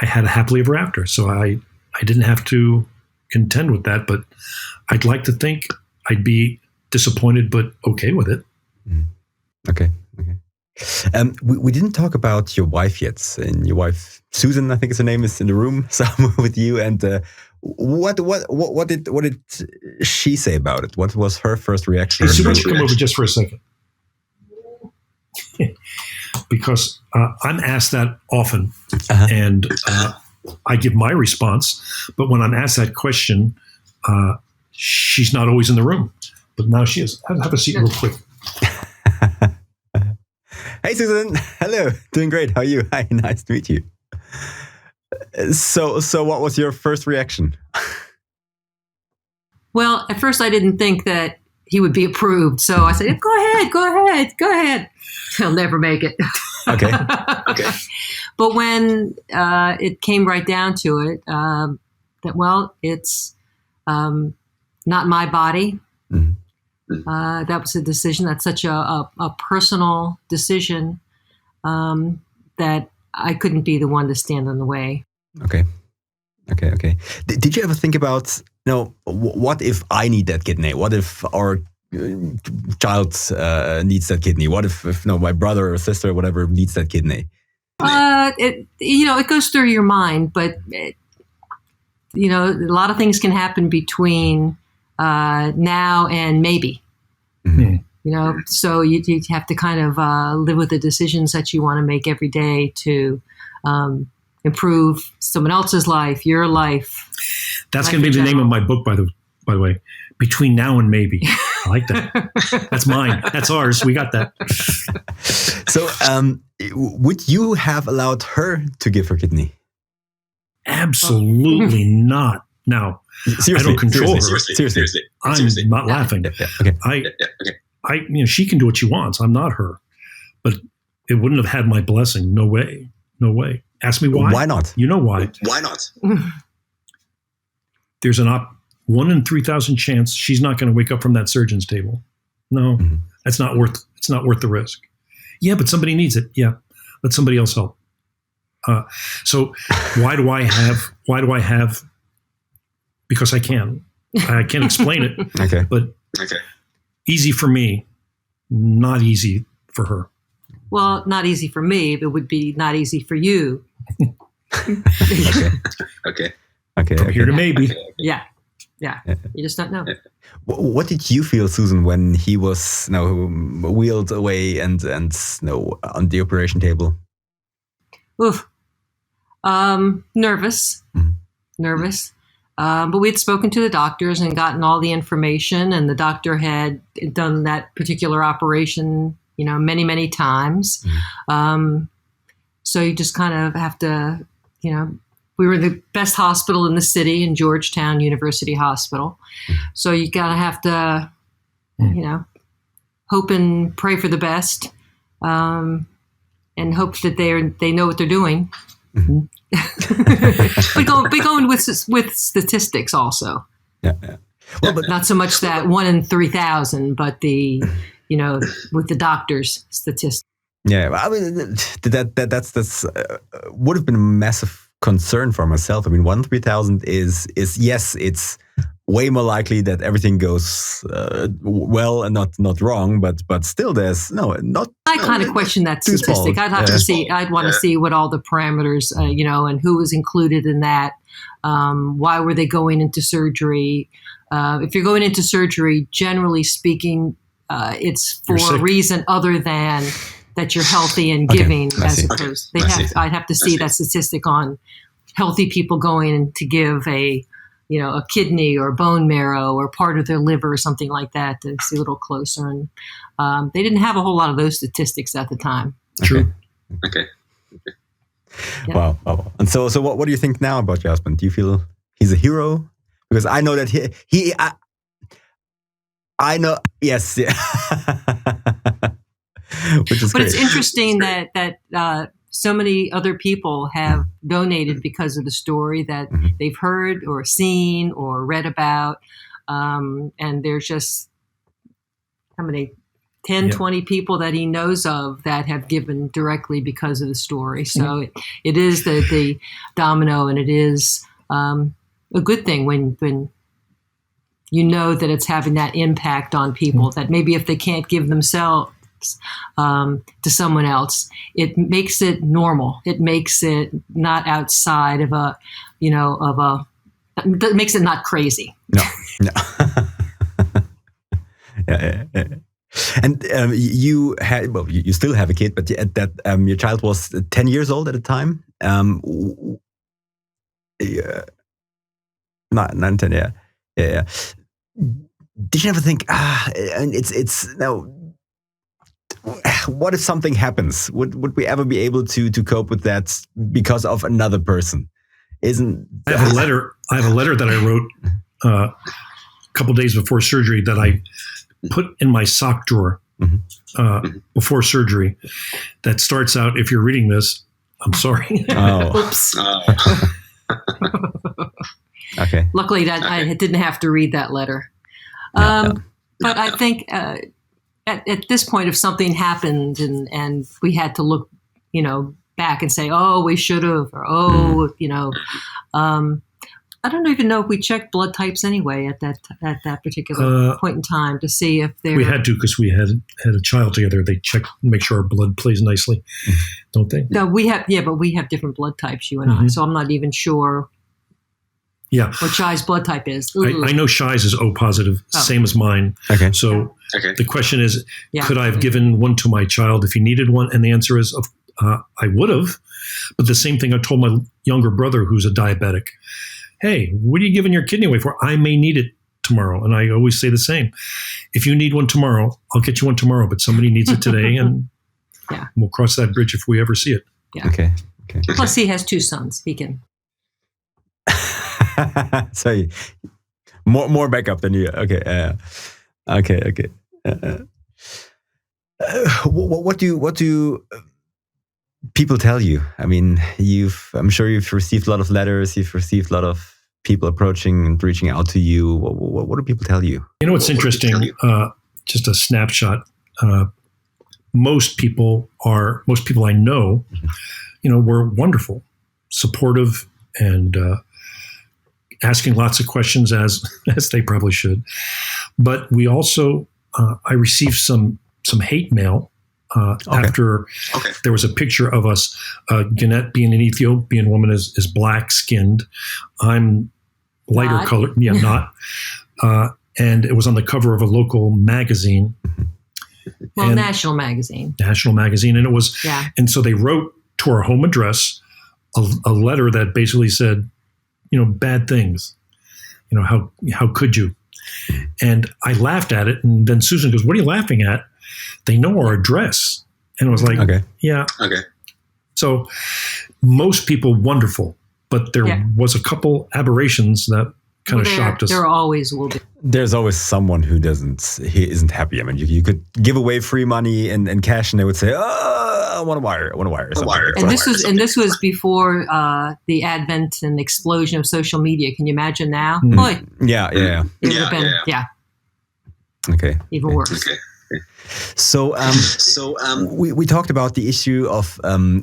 I had a happily ever after, so I didn't have to contend with that. But I'd like to think I'd be disappointed, but okay with it. Mm. Okay. We didn't talk about your wife yet. And your wife, Susan, I think is her name, is in the room somewhere with you. And what did she say about it? What was her first reaction? Hey, Sue, why don't you come over just for a second? Because I'm asked that often, and I give my response. But when I'm asked that question, she's not always in the room. But now she is. Have a seat real quick. Hey, Susan. Hello. Doing great. How are you? Hi. Nice to meet you. So what was your first reaction? Well, at first I didn't think that he would be approved. So I said, go ahead. He'll never make it. Okay. But when it came right down to it, it's not my body. Mm-hmm. That was a decision. That's such a personal decision that I couldn't be the one to stand in the way. Okay. Did you ever think about, what if I need that kidney? What if our child needs that kidney? What if my brother or sister or whatever needs that kidney? It goes through your mind, but a lot of things can happen between now and maybe. Mm-hmm. So you have to kind of live with the decisions that you want to make every day to improve someone else's life, your life. That's going to be the name of my book, by the way. Between Now and Maybe. I like that. That's mine. That's ours. We got that. So, would you have allowed her to give her kidney? Absolutely not. Now, seriously, I don't control her. Seriously. I'm not laughing. Okay. She can do what she wants. I'm not her. But it wouldn't have had my blessing. No way. No way. Ask me why. Why not? You know why. Why not? There's an 1 in 3,000 chance she's not going to wake up from that surgeon's table. No, it's not worth the risk. Yeah, but somebody needs it. Yeah, let somebody else help. So why do I have? Because I can. I can't explain it. Okay. But easy for me, not easy for her. Well, not easy for me. It would be not easy for you. Okay. From here to maybe. Yeah. You just don't know. What did you feel, Susan, when he was wheeled away and on the operation table? Oof. Nervous. Nervous. But we had spoken to the doctors and gotten all the information, and the doctor had done that particular operation, many, many times. So you just kind of have to, we were the best hospital in the city, in Georgetown University Hospital. So you have to, hope and pray for the best, and hope that they know what they're doing. But going with statistics also. Yeah. Well, but not so much that 1 in 3,000, but the, with the doctor's statistics. Yeah, I mean that's would have been a massive concern for myself. I mean, 1 in 3,000 is yes, it's way more likely that everything goes well and not wrong, but still there's not. I kind of question that statistic. I'd have to see. I'd want to see what all the parameters, and who was included in that. Why were they going into surgery? If you're going into surgery, generally speaking, it's for a reason other than that you're healthy and giving, as opposed. I'd have to see that statistic on healthy people going in to give a kidney or bone marrow or part of their liver or something like that to see a little closer. And they didn't have a whole lot of those statistics at the time. True. Okay. Yeah. Wow. And so what do you think now about your husband? Do you feel he's a hero? Because I know that I know. Yes. Yeah. Which is great. It's interesting that so many other people have donated because of the story that they've heard or seen or read about. And there's just how many 10, 20 people that he knows of that have given directly because of the story. So it is the domino, and it is a good thing when you know that it's having that impact on people, that maybe if they can't give themselves to someone else, it makes it normal. It makes it not outside of it makes it not crazy. No. Yeah. And you had, you still have a kid, but your child was 10 years old at the time. 9, 10, yeah. Did you ever think, what if something happens? Would we ever be able to cope with that because of another person? I have a letter that I wrote a couple days before surgery that I put in my sock drawer before surgery. That starts out, if you're reading this, I'm sorry. Oh. Oops. Okay. Luckily, that I didn't have to read that letter. But I think at this point, if something happened and we had to look, back and say, oh, we should have, or I don't even know if we checked blood types anyway at that particular point in time to see if they. We had to because we had a child together. They check, make sure our blood plays nicely, don't they? No, we have. Yeah, but we have different blood types, you and I. So I'm not even sure. Yeah. What Shai's blood type is. I know Shai's is O positive, same as mine. Okay. So the question is, could I have given one to my child if he needed one? And the answer is, I would have. But the same thing I told my younger brother, who's a diabetic. Hey, what are you giving your kidney away for? I may need it tomorrow. And I always say the same. If you need one tomorrow, I'll get you one tomorrow, but somebody needs it today, and we'll cross that bridge if we ever see it. Yeah. Okay. Plus, he has 2 sons. He can. So more backup than you. Okay. Okay. What do people tell you? I mean, I'm sure you've received a lot of letters. You've received a lot of people approaching and reaching out to you. What do people tell you? You know what's interesting? Just a snapshot. Most people I know, were wonderful, supportive, and asking lots of questions as they probably should. But we also, I received some hate mail after there was a picture of us. Gannett, being an Ethiopian woman, is black skinned. I'm lighter colored. Yeah, not. And it was on the cover of a local magazine. Well, National Magazine. And it was, and so they wrote to our home address a letter that basically said, bad things. How could you? And I laughed at it. And then Susan goes, what are you laughing at? They know our address. And I was like, yeah. Okay. So most people wonderful, but there was a couple aberrations that kind of shocked us. There always will be. There's always someone who isn't happy. I mean, you could give away free money and cash, and they would say, I want to wire. And this was before the advent and explosion of social media. Can you imagine now? Boy, yeah. It would have been, Okay. Even worse. Okay. So, we talked about the issue of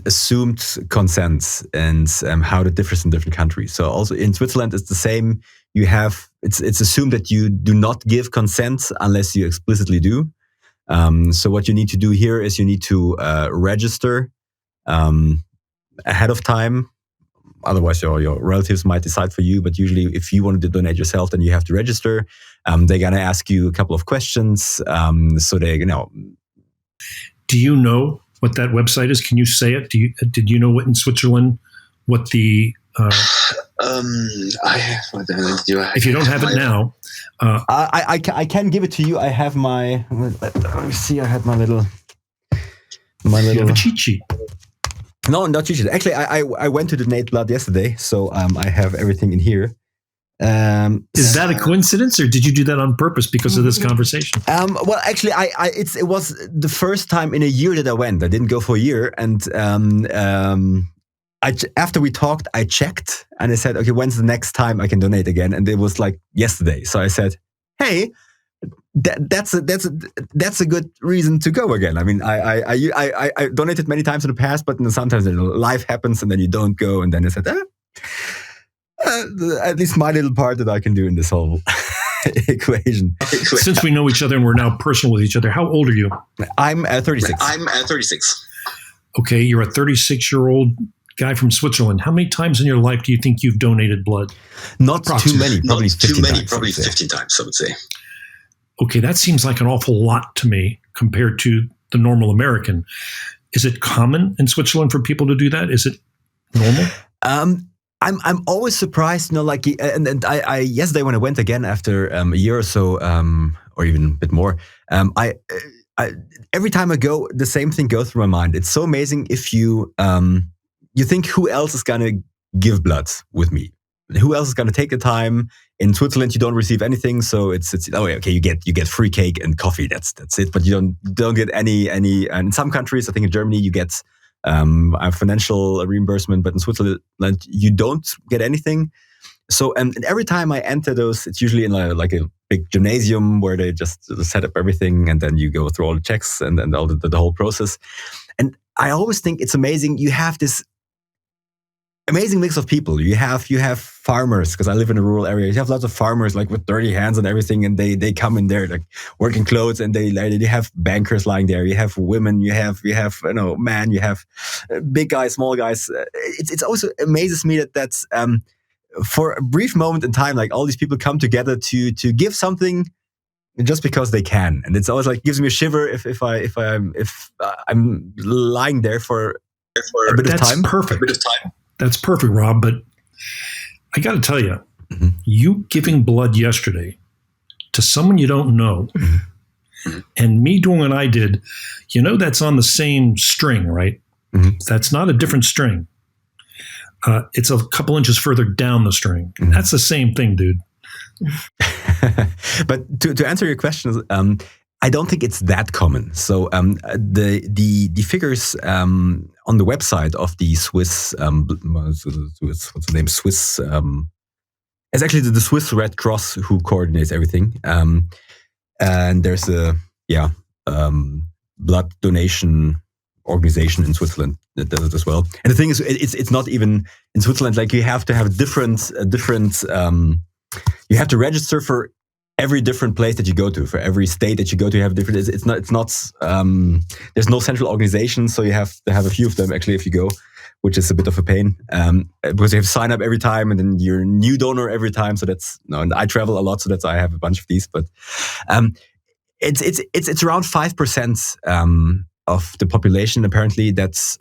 assumed consent and how that differs in different countries. So also in Switzerland, it's the same. It's assumed that you do not give consent unless you explicitly do. So what you need to do here is you need to register ahead of time. Otherwise, your relatives might decide for you. But usually, if you want to donate yourself, then you have to register. They're going to ask you a couple of questions. So they, Do you know what that website is? Can you say it? Did you know what in Switzerland? What the? If you don't have it now, I can give it to you. I have my. Let me see. I had my little. You have a cheat sheet. No, not cheat sheet. Actually, I went to donate blood yesterday, so I have everything in here. Is that a coincidence, or did you do that on purpose because of this conversation? Well, actually, it was the first time in a year that I went. I didn't go for a year, and after we talked, I checked, and I said, "Okay, when's the next time I can donate again?" And it was like yesterday. So I said, "Hey, that's a good reason to go again." I mean, I donated many times in the past, but sometimes life happens, and then you don't go, and then I said, at least my little part that I can do in this whole equation. Since we know each other and we're now personal with each other, how old are you? I'm 36. I'm 36. Okay, you're a 36-year-old guy from Switzerland. How many times in your life do you think you've donated blood? Not too many, probably 15 times. Probably 15 times, I would say. Okay, that seems like an awful lot to me compared to the normal American. Is it common in Switzerland for people to do that? Is it normal? I'm always surprised, and I yesterday when I went again after a year or so, or even a bit more, I every time I go, the same thing goes through my mind. It's so amazing if you think who else is gonna give blood with me? Who else is gonna take the time? In Switzerland, you don't receive anything, so it's okay. You get free cake and coffee. That's it, but you don't get any. And in some countries, I think in Germany, you get a financial reimbursement, but in Switzerland, you don't get anything. So, and every time I enter those, it's usually in like a big gymnasium where they just set up everything, and then you go through all the checks and all the whole process. And I always think it's amazing. You have this amazing mix of people. You have farmers, because I live in a rural area. You have lots of farmers like with dirty hands and everything, and they come in there like working clothes, and they have bankers lying there. You have women, you have man, you have big guys, small guys. It's also amazes me that's for a brief moment in time, like all these people come together to give something just because they can, and it's always like gives me a shiver if I'm lying there for a bit of time. Perfect. That's perfect, Rob. But I got to tell you, you giving blood yesterday to someone you don't know, and me doing what I did, that's on the same string, right? That's not a different string. It's a couple inches further down the string. That's the same thing, dude. But to answer your question, I don't think it's that common. So the figures on the website of the Swiss, what's the name? Swiss. It's actually the Swiss Red Cross who coordinates everything. And there's a blood donation organization in Switzerland that does it as well. And the thing is, it's not even in Switzerland. Like you have to have different. You have to register for every different place that you go to, for every state that you go to, you have different. It's not. There's no central organization, so you have to have a few of them actually if you go, which is a bit of a pain because you have to sign up every time, and then you're a new donor every time. So and I travel a lot, so I have a bunch of these. But it's around 5% of the population apparently that's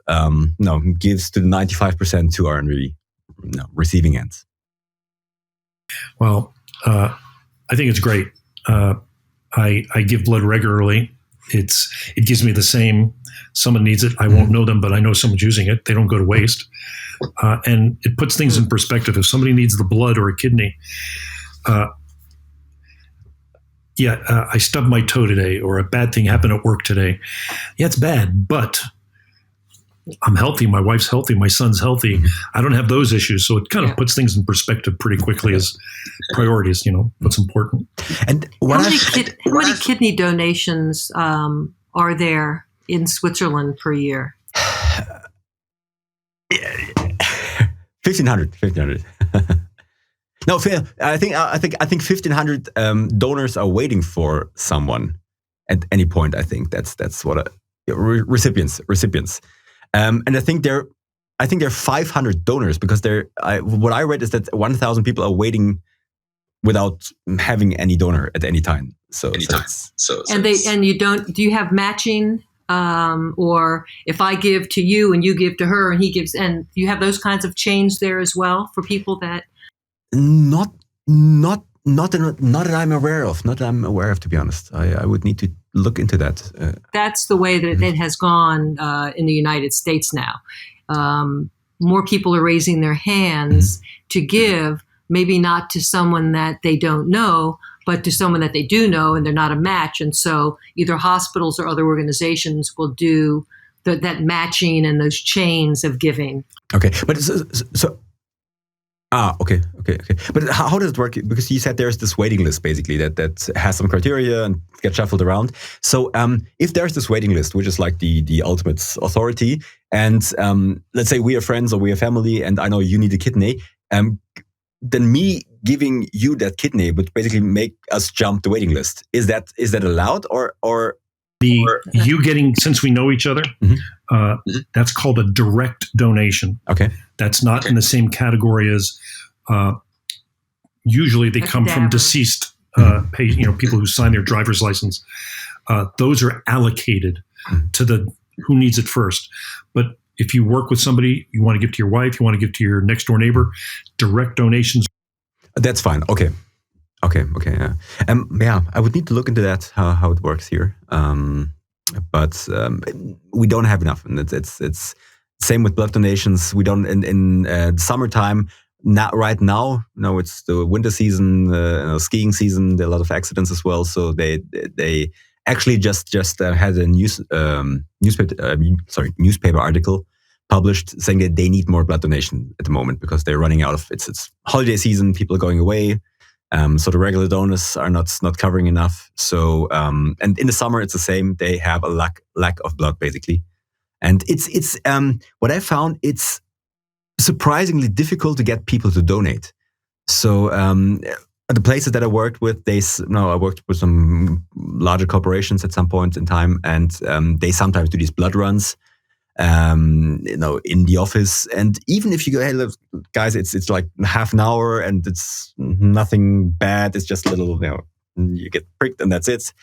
gives to the 95% who are in really receiving ends. Well, I think it's great. I give blood regularly. It gives me the same. Someone needs it. I won't know them, but I know someone's using it. They don't go to waste. And it puts things in perspective. If somebody needs the blood or a kidney, I stubbed my toe today, or a bad thing happened at work today. Yeah, it's bad, but I'm healthy. My wife's healthy. My son's healthy. I don't have those issues. So it kind of puts things in perspective pretty quickly as priorities, what's important. And how many kidney donations are there in Switzerland per year? 1,500. No, I think 1,500 donors are waiting for someone at any point. I think that's what recipients. And I think there are 500 donors because what I read is that 1,000 people are waiting without having any donor at any time. Do you have matching? Or if I give to you and you give to her and he gives, and you have those kinds of chains there as well for people that? Not that I'm aware of. Not that I'm aware of, to be honest. I would need to look into that. That's the way that it has gone in the United States now. More people are raising their hands to give, maybe not to someone that they don't know, but to someone that they do know, and they're not a match. And so either hospitals or other organizations will do that matching and those chains of giving. Okay, but so okay. But how does it work? Because you said there's this waiting list basically that has some criteria and gets shuffled around. So if there's this waiting list, which is like the ultimate authority, and let's say we are friends or we are family, and I know you need a kidney, then me giving you that kidney would basically make us jump the waiting list. Is that allowed or? You getting, since we know each other, that's called a direct donation. Okay. That's not in the same category as, usually they come from deceased, people who sign their driver's license. Those are allocated to who needs it first. But if you work with somebody, you want to give to your wife, you want to give to your next door neighbor, direct donations. That's fine. Okay. Yeah. I would need to look into that, how it works here. But we don't have enough, and it's same with blood donations. We don't in summertime. Not right now. No, it's the winter season, skiing season. There are a lot of accidents as well. So they actually just had a newspaper article published saying that they need more blood donation at the moment because they're running out of it's holiday season. People are going away. So the regular donors are not covering enough. So and in the summer it's the same. They have a lack of blood basically, and it's what I found. It's surprisingly difficult to get people to donate. So at the places that I worked with, I worked with some larger corporations at some point in time, and they sometimes do these blood runs, in the office. And even if you go, hey, look, guys, it's like half an hour and it's nothing bad. It's just a little, you get pricked and that's it.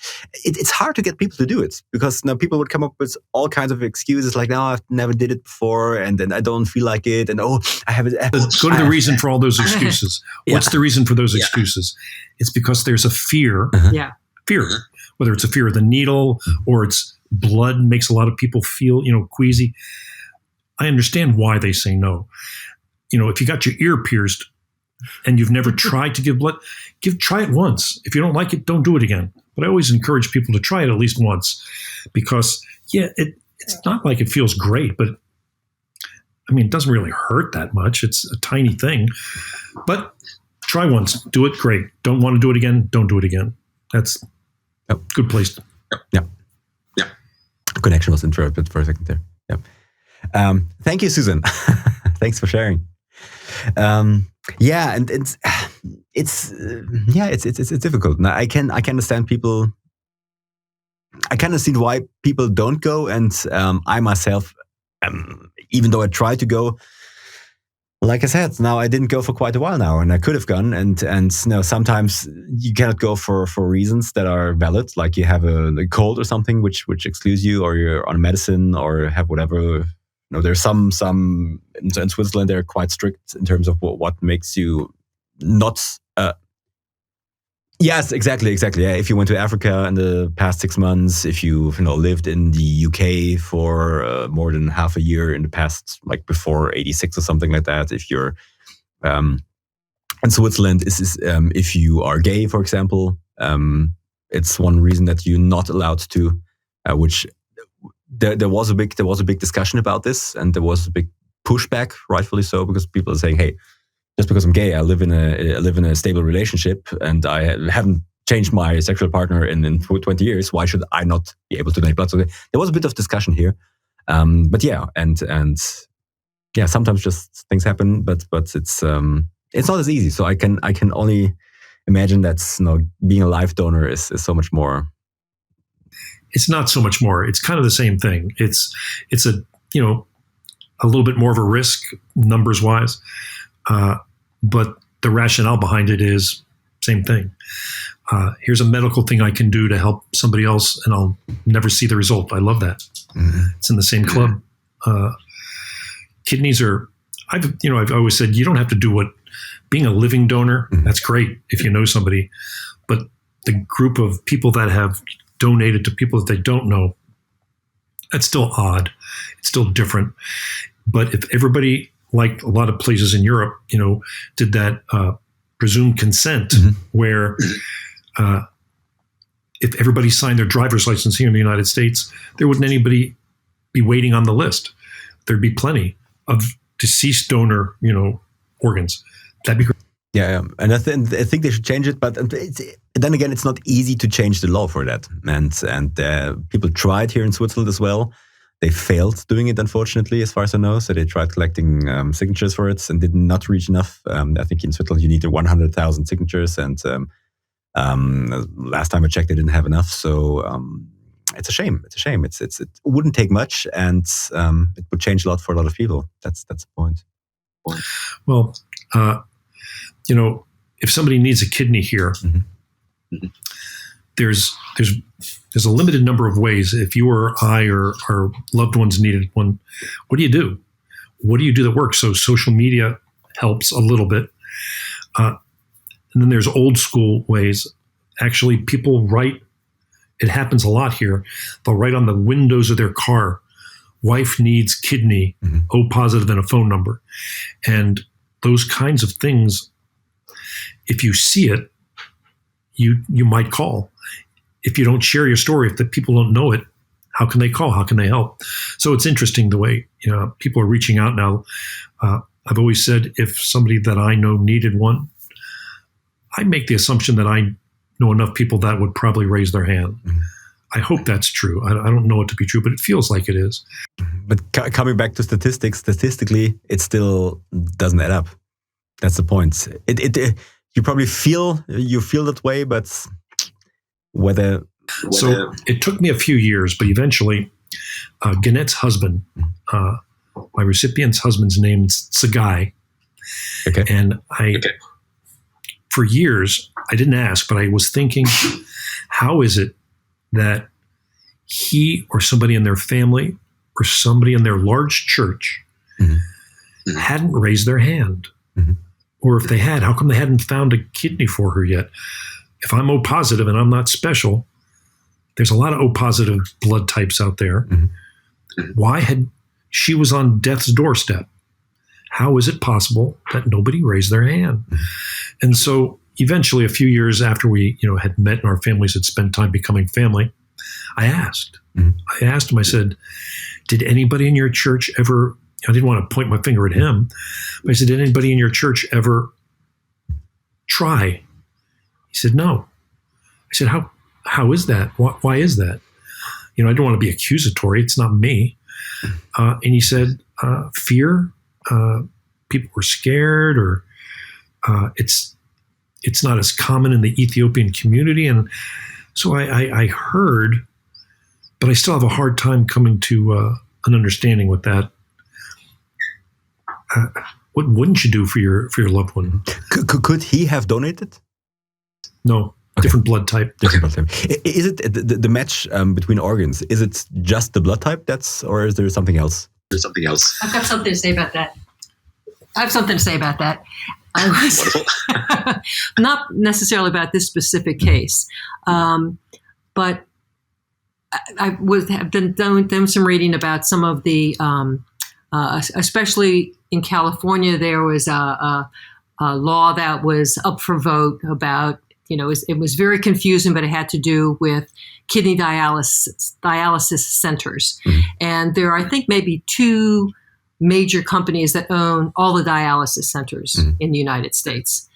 It's hard to get people to do it because now people would come up with all kinds of excuses like, no, I've never did it before and then I don't feel like it. And I have it. Go to the reason for all those excuses. What's the reason for those excuses? It's because there's a fear. Fear, whether it's a fear of the needle or it's blood makes a lot of people feel, queasy. I understand why they say no. If you got your ear pierced and you've never tried to give blood, try it once. If you don't like it, don't do it again. But I always encourage people to try it at least once because, it's not like it feels great, but it doesn't really hurt that much. It's a tiny thing. But try once. Do it, great. Don't want to do it again, don't do it again. That's a good place. Yeah. Connection was interrupted for a second there. Yeah. Thank you, Susan. Thanks for sharing. And it's difficult. Now I can understand people. I kind of see why people don't go, and I myself, even though I tried to go, like I said, now I didn't go for quite a while now, and I could have gone. And sometimes you cannot go for reasons that are valid, like you have a cold or something, which excludes you, or you're on medicine, or have whatever. There's some in Switzerland they're quite strict in terms of what makes you not. Yes, exactly. Yeah, if you went to Africa in the past 6 months, if you lived in the UK for more than half a year in the past, like before 86 or something like that, if you're in Switzerland, if you are gay, for example, it's one reason that you're not allowed to. Which there was a big discussion about this, and there was a big pushback, rightfully so, because people are saying, hey, just because I'm gay, I live in a stable relationship, and I haven't changed my sexual partner in 20 years. Why should I not be able to donate blood? So there was a bit of discussion here, but sometimes just things happen, but it's not as easy. So I can only imagine that being a live donor is so much more. It's not so much more. It's kind of the same thing. It's a little bit more of a risk numbers wise. But the rationale behind it is same thing. Here's a medical thing I can do to help somebody else, and I'll never see the result. I love that. Mm-hmm. It's in the same club. Kidneys are. I've always said you don't have to do being a living donor. Mm-hmm. That's great if you know somebody, but the group of people that have donated to people that they don't know, that's still odd. It's still different. But if everybody, like a lot of places in Europe, did that presumed consent, where if everybody signed their driver's license here in the United States, there wouldn't anybody be waiting on the list. There'd be plenty of deceased donor, organs. That'd be great. Yeah, and I think they should change it, but then again, it's not easy to change the law for that. And people tried here in Switzerland as well. They failed doing it, unfortunately, as far as I know. So they tried collecting signatures for it and did not reach enough. I think in Switzerland you need 100,000 signatures, and last time I checked, they didn't have enough. So it's a shame. It wouldn't take much, and it would change a lot for a lot of people. That's the point. Well, if somebody needs a kidney here, there's a limited number of ways. If you or I or our loved ones needed one, what do you do? What do you do that works? So social media helps a little bit. And then there's old school ways. Actually, people write, it happens a lot here. They'll write on the windows of their car, wife needs kidney, O positive, and a phone number. And those kinds of things, if you see it, you might call. If you don't share your story, if the people don't know it, how can they call? How can they help? So it's interesting the way people are reaching out now. I've always said if somebody that I know needed one, I make the assumption that I know enough people that would probably raise their hand. I hope that's true. I don't know it to be true, but it feels like it is. But coming back to statistics, statistically, it still doesn't add up. That's the point. You probably feel that way, but whether. So it took me a few years, but eventually, Ganette's husband, my recipient's husband's name's Sagai. Okay. And for years, I didn't ask, but I was thinking, how is it that he or somebody in their family or somebody in their large church hadn't raised their hand? Mm-hmm. Or if they had, how come they hadn't found a kidney for her yet? If I'm O positive and I'm not special, there's a lot of O positive blood types out there. Mm-hmm. Why had she was on death's doorstep? How is it possible that nobody raised their hand? Mm-hmm. And so eventually, a few years after we had met and our families had spent time becoming family, I asked. Mm-hmm. I asked him, I said, did anybody in your church ever, I didn't want to point my finger at him, but I said, did anybody in your church ever try? He said, no. I said, how is that? Why is that? I don't want to be accusatory. It's not me. And he said, fear. People were scared, or it's not as common in the Ethiopian community. And so I heard, but I still have a hard time coming to an understanding with that. What wouldn't you do for your loved one? Could he have donated? No. Okay. Different blood type. Different blood type. Is it the match between organs? Is it just the blood type or is there something else? There's something else. I've got something to say about that. Not necessarily about this specific case, but I have been doing some reading about some of the, especially in California, there was a law that was up for vote about, it was very confusing, but it had to do with kidney dialysis centers. Mm-hmm. And there are, I think, maybe 2 major companies that own all the dialysis centers in the United States.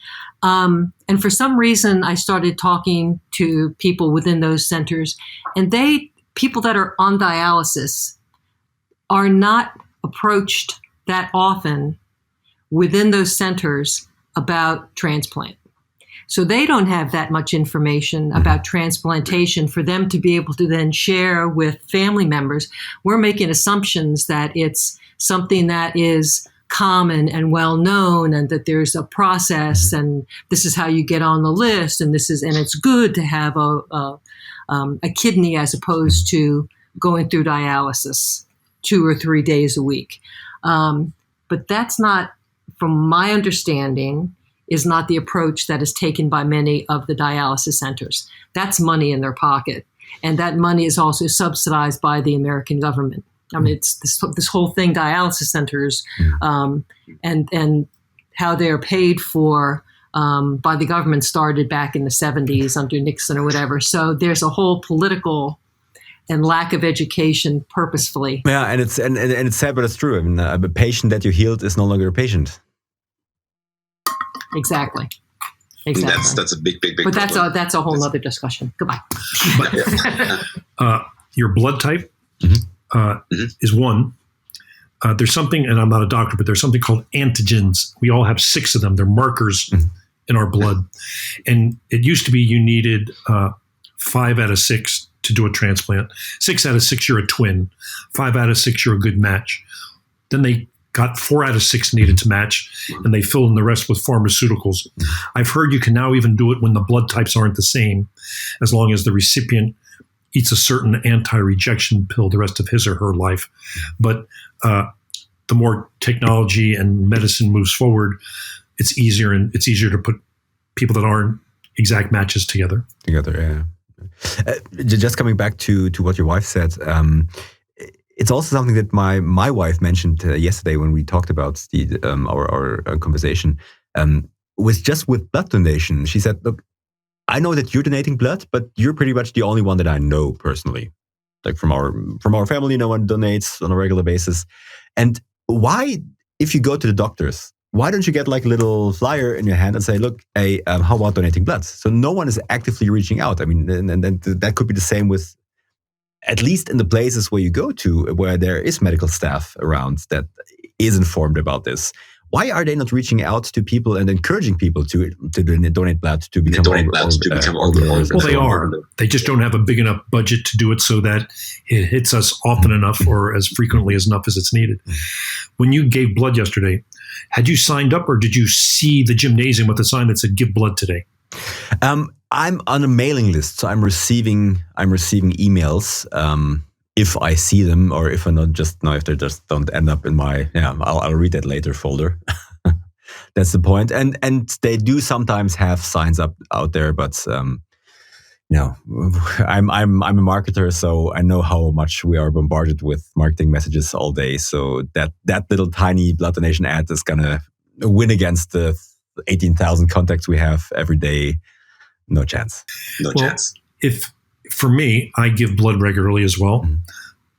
And for some reason, I started talking to people within those centers, and people that are on dialysis are not approached that often within those centers about transplant. So they don't have that much information about transplantation for them to be able to then share with family members. We're making assumptions that it's something that is common and well known, and that there's a process, and this is how you get on the list, and it's good to have a kidney as opposed to going through dialysis 2 or 3 days a week. But that's not, from my understanding, is not the approach that is taken by many of the dialysis centers. That's money in their pocket. And that money is also subsidized by the American government. I mean, it's this whole thing, dialysis centers, and how they're paid for by the government started back in the 70s under Nixon or whatever. So there's a whole political and lack of education purposefully. Yeah, and it's sad, but it's true. I mean, a patient that you healed is no longer a patient. Exactly. That's a big. But that's a whole other discussion. Goodbye. Your blood type is one. There's something, and I'm not a doctor, but there's something called antigens. We all have 6 of them. They're markers in our blood, and it used to be you needed 5 out of 6 to do a transplant. 6 out of 6, you're a twin. 5 out of 6, you're a good match. Then they got 4 out of 6 needed to match, and they filled in the rest with pharmaceuticals. I've heard you can now even do it when the blood types aren't the same, as long as the recipient eats a certain anti-rejection pill the rest of his or her life. But the more technology and medicine moves forward, it's easier to put people that aren't exact matches together. Yeah. Just coming back to what your wife said, it's also something that my wife mentioned yesterday when we talked about our conversation. With blood donation, she said, "Look, I know that you're donating blood, but you're pretty much the only one that I know personally. Like from our family, no one donates on a regular basis. And why, if you go to the doctors, why don't you get like a little flyer in your hand and say, look, hey, how about donating blood? So no one is actively reaching out. I mean, and that could be the same with at least in the places where you go to, where there is medical staff around that is informed about this, why are they not reaching out to people and encouraging people to donate blood to become organ? Well, they are. They just don't have a big enough budget to do it so that it hits us often enough or as frequently as enough as it's needed. When you gave blood yesterday, had you signed up or did you see the gymnasium with a sign that said "Give blood today"? I'm on a mailing list, so I'm receiving emails. If I see them, or if if they just don't end up in my I'll read that later folder. That's the point. And they do sometimes have signs up out there, but I'm a marketer, so I know how much we are bombarded with marketing messages all day. So that little tiny blood donation ad is gonna win against the 18,000 contacts we have every day. No chance. No chance. If for me, I give blood regularly as well.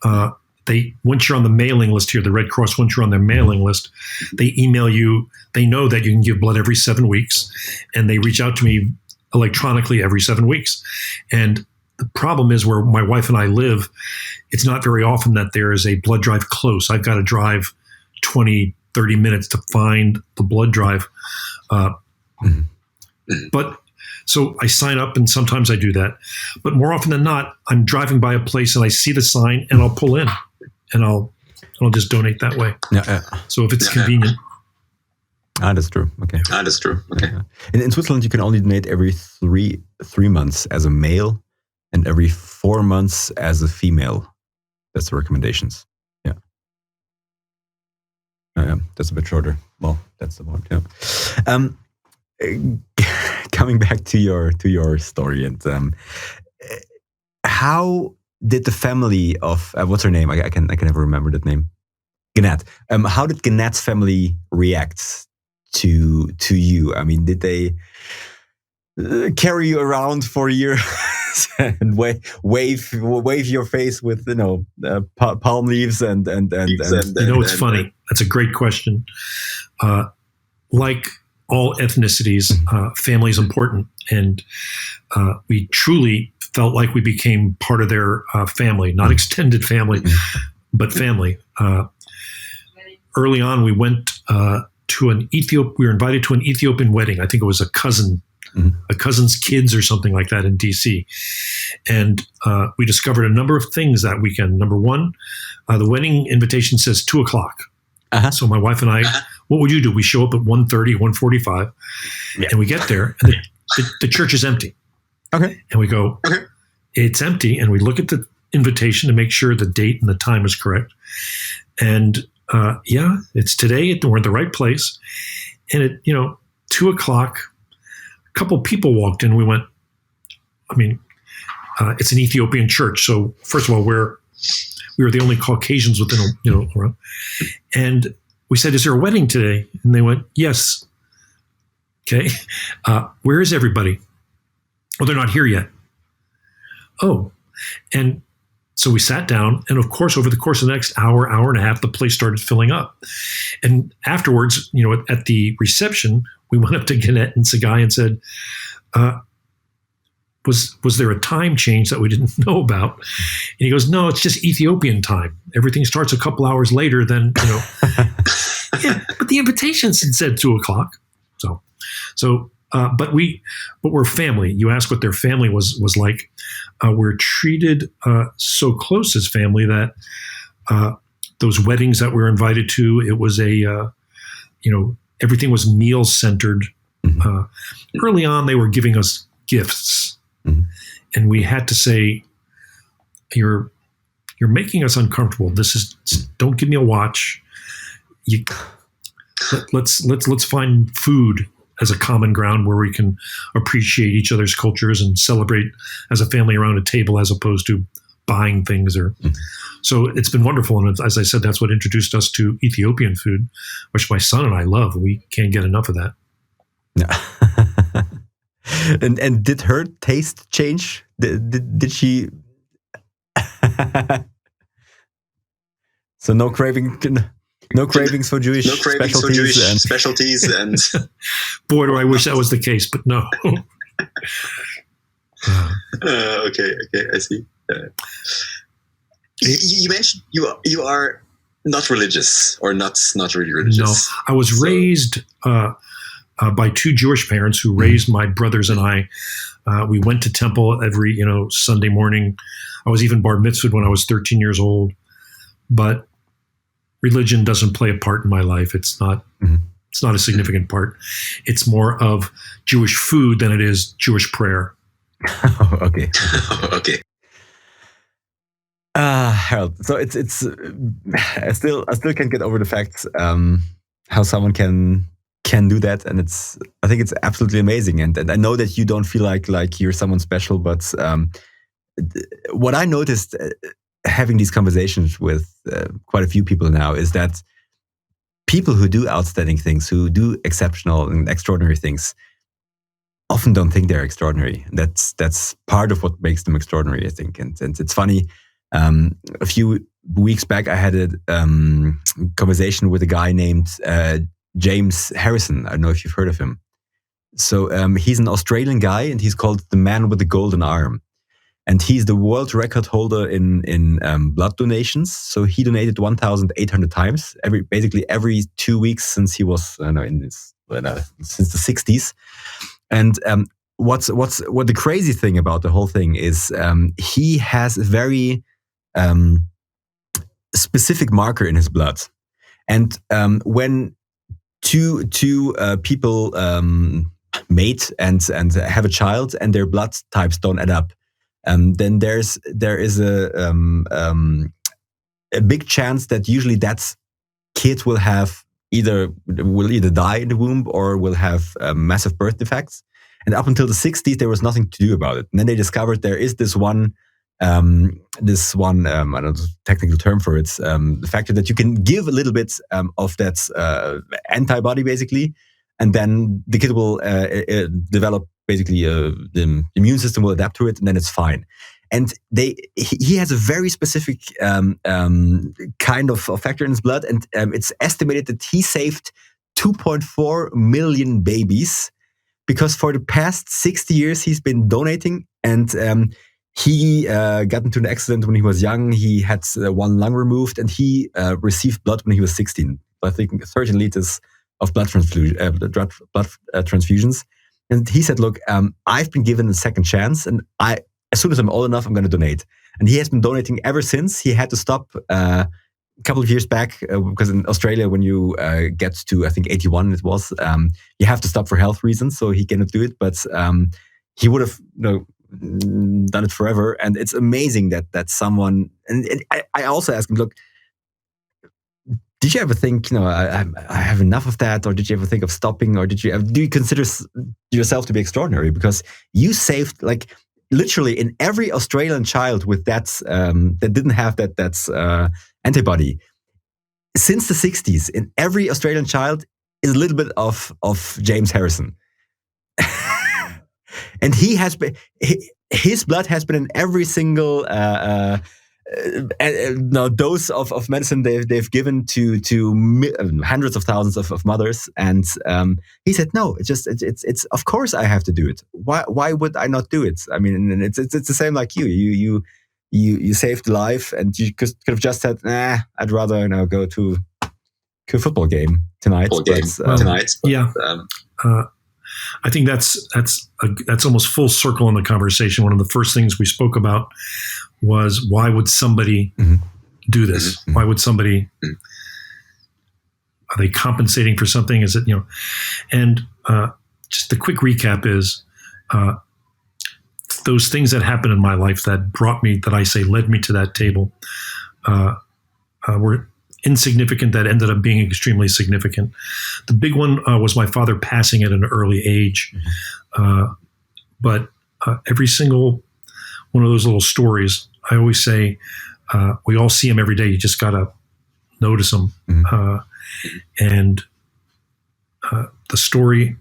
Once you're on the mailing list here, the Red Cross, once you're on their mailing list, they email you. They know that you can give blood every 7 weeks, and they reach out to me electronically every 7 weeks. And the problem is where my wife and I live, it's not very often that there is a blood drive close. I've got to drive 20, 30 minutes to find the blood drive. But so I sign up, and sometimes I do that. But more often than not, I'm driving by a place and I see the sign, and I'll pull in, and I'll just donate that way. So if it's convenient. That's true. Okay. That's true. Okay. In Switzerland, you can only donate every three months as a male, and every 4 months as a female. That's the recommendations. Yeah. That's a bit shorter. Well, that's the point. Yeah. Coming back to your story, and how did the family of what's her name? I can never remember that name. Gnat. How did Gnat's family react to you? I mean, did they carry you around for a year and wave your face with palm leaves and it's funny. That's a great question. Like all ethnicities, family is important, and we truly felt like we became part of their family, not extended family, but family. Early on, we went to an we were invited to an Ethiopian wedding. I think it was a cousin's kids or something like that in DC. And we discovered a number of things that weekend. Number one, the wedding invitation says 2:00. So my wife and I, what would you do? We show up at 1:30, 1:45, and we get there, and the church is empty. Okay. And we go, it's empty, and we look at the invitation to make sure the date and the time is correct. And it's today. We're in the right place. And at 2:00, a couple of people walked in. We went, it's an Ethiopian church. So first of all, we were the only Caucasians within around. And we said, is there a wedding today? And they went, yes. Okay. Where is everybody? Oh, they're not here yet. Oh. And so we sat down, and of course, over the course of the next hour and a half, the place started filling up. And afterwards, at the reception, we went up to Gannett and Sagai and said, was there a time change that we didn't know about? And he goes, no, it's just Ethiopian time. Everything starts a couple hours later than, Yeah, but the invitation said 2:00. But we're family. You ask what their family was like. We're treated so close as family that those weddings that we were invited to, it was everything was meal centered. Early on, they were giving us gifts, and we had to say, "You're making us uncomfortable. Don't give me a watch. Let's find food as a common ground where we can appreciate each other's cultures and celebrate as a family around a table, as opposed to buying things." So it's been wonderful, and as I said, that's what introduced us to Ethiopian food, which my son and I love. We can't get enough of that. And did her taste change? Did she? So no cravings for Jewish specialties and boy, do I wish that was the case, but no. Okay, I see. You mentioned you are not religious or not really religious. No, I was raised by two Jewish parents who raised my brothers and I. We went to temple every Sunday morning. I was even bar mitzvahed when I was 13 years old. But religion doesn't play a part in my life. It's not. It's not a significant part. It's more of Jewish food than it is Jewish prayer. Okay. Okay. Harold, so it's I still can't get over the fact how someone can do that, and I think it's absolutely amazing. And I know that you don't feel like you're someone special, but what I noticed having these conversations with quite a few people now is that people who do outstanding things, who do exceptional and extraordinary things, often don't think they're extraordinary. That's part of what makes them extraordinary, I think. And it's funny. A few weeks back, I had a conversation with a guy named James Harrison. I don't know if you've heard of him. So he's an Australian guy, and he's called the man with the golden arm. And he's the world record holder in blood donations. So he donated 1,800 times, basically every 2 weeks since he was since the 60s. And what the crazy thing about the whole thing is he has a very specific marker in his blood. And when two people mate and have a child and their blood types don't add up, then there is a big chance that usually that kid will either die in the womb or will have massive birth defects. And up until the 60s, there was nothing to do about it. And then they discovered there is this one I don't know the technical term for it, the factor that you can give a little bit of that antibody basically, and then the kid will develop basically the immune system will adapt to it, and then it's fine. And he has a very specific kind of factor in his blood, and it's estimated that he saved 2.4 million babies because for the past 60 years he's been donating, and he got into an accident when he was young. He had one lung removed, and he received blood when he was 16. I think 13 liters of blood transfusions. And he said, look, I've been given a second chance, and as soon as I'm old enough, I'm going to donate. And he has been donating ever since. He had to stop a couple of years back because in Australia, when you get to, I think, 81 it was, you have to stop for health reasons, so he cannot do it. But he would have done it forever. And it's amazing that someone, and I also asked him, look, did you ever think, I have enough of that? Or did you ever think of stopping? Or do you consider yourself to be extraordinary? Because you saved, like, literally in every Australian child with that didn't have that antibody. Since the 60s, in every Australian child is a little bit of James Harrison. And his blood has been in every single dose of medicine they've given to hundreds of thousands of mothers, and he said, no, it's of course I have to do it. Why would I not do it? I mean, it's the same like you saved life, and you could have just said, I'd rather go to a football game tonight. Yeah. I think that's almost full circle in the conversation. One of the first things we spoke about was, why would somebody do this? Mm-hmm. Why would somebody? Are they compensating for something? Is it And just the quick recap is those things that happened in my life that led me to that table were insignificant that ended up being extremely significant. The big one was my father passing at an early age. But every single one of those little stories, I always say, we all see them every day. You just got to notice them. Mm-hmm. And the story,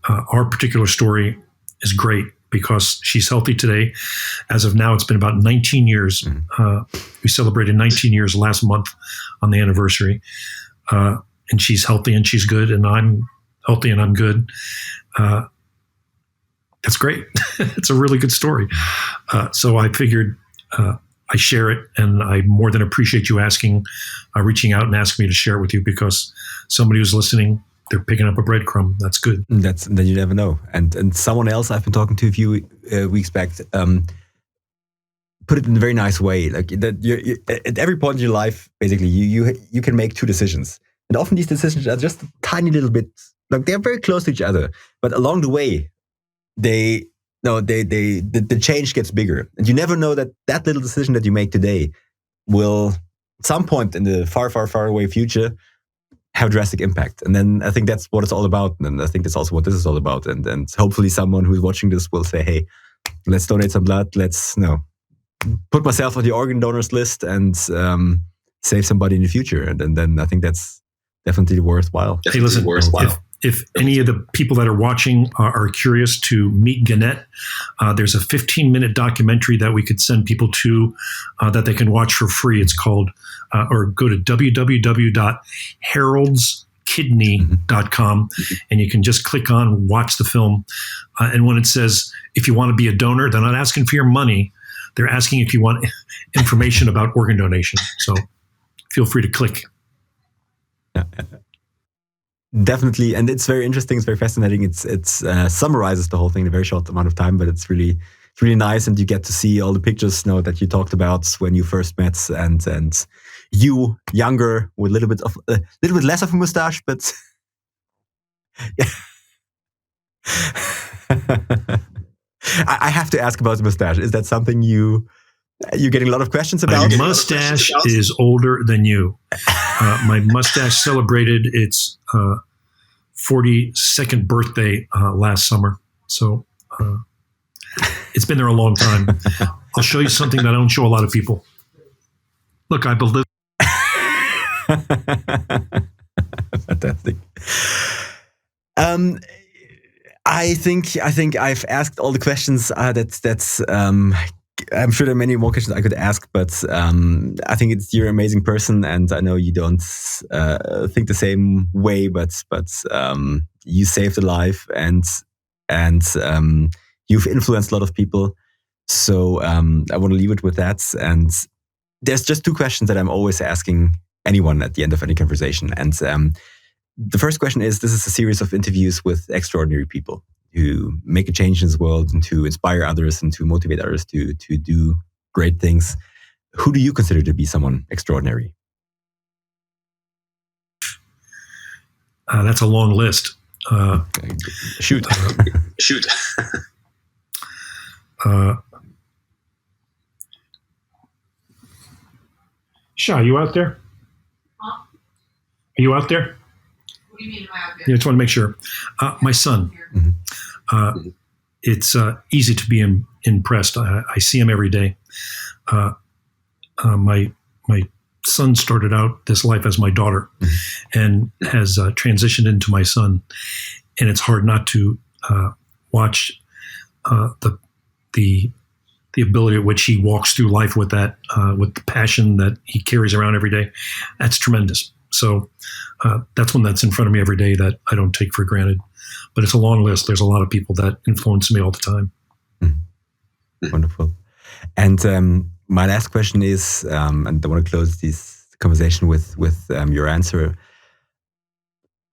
our particular story, is great because she's healthy today. As of now, it's been about 19 years. Mm-hmm. We celebrated 19 years last month on the anniversary. And she's healthy and she's good, and I'm healthy and I'm good. That's great. It's a really good story. So I figured I share it, and I more than appreciate you reaching out and asking me to share it with you, because somebody who's listening, they're picking up a breadcrumb. That's good. Then you never know. And someone else I've been talking to a few weeks back put it in a very nice way. Like that, you at every point in your life, basically, you can make two decisions, and often these decisions are just a tiny little bit, like they're very close to each other, but along the way, the change gets bigger, and you never know that little decision that you make today will, at some point in the far, far, far away future, have drastic impact. And then I think that's what it's all about, and I think that's also what this is all about. And hopefully, someone who's watching this will say, "Hey, let's donate some blood. Let's put myself on the organ donors list and save somebody in the future." And then I think that's definitely worthwhile. Hey, listen, if any of the people that are watching are curious to meet Gannett, there's a 15-minute documentary that we could send people to that they can watch for free. It's called, or go to www.heraldskidney.com, and you can just click on watch the film. And when it says, if you want to be a donor, they're not asking for your money. They're asking if you want information about organ donation. So feel free to click. Yeah. Definitely, and it's very interesting. It's very fascinating. It's summarizes the whole thing in a very short amount of time, but it's really nice, and you get to see all the pictures that you talked about when you first met, and you younger with a little bit less of a mustache, but yeah. I have to ask about the mustache. Is that something you're getting a lot of questions about? My mustache is older than you. My mustache celebrated its 42nd birthday last summer. So it's been there a long time. I'll show you something that I don't show a lot of people. Look, I believe. Fantastic. I think I've asked all the questions. I'm sure there are many more questions I could ask, but I think you're an amazing person, and I know you don't think the same way, but you saved a life, and you've influenced a lot of people. So I want to leave it with that. And there's just two questions that I'm always asking anyone at the end of any conversation, and the first question is: this is a series of interviews with extraordinary people who make a change in this world and to inspire others and to motivate others to do great things. Who do you consider to be someone extraordinary? That's a long list. Shoot. Shoot. Sha, are you out there? Huh? Are you out there? What do you mean, am I out there? Yeah, I just want to make sure. My son. Mm-hmm. It's easy to be impressed. I see him every day. My son started out this life as my daughter, and has transitioned into my son. And it's hard not to watch the ability at which he walks through life with that, with the passion that he carries around every day. That's tremendous. So that's one that's in front of me every day that I don't take for granted. But it's a long list. There's a lot of people that influence me all the time. Wonderful. And my last question is, and I want to close this conversation with your answer.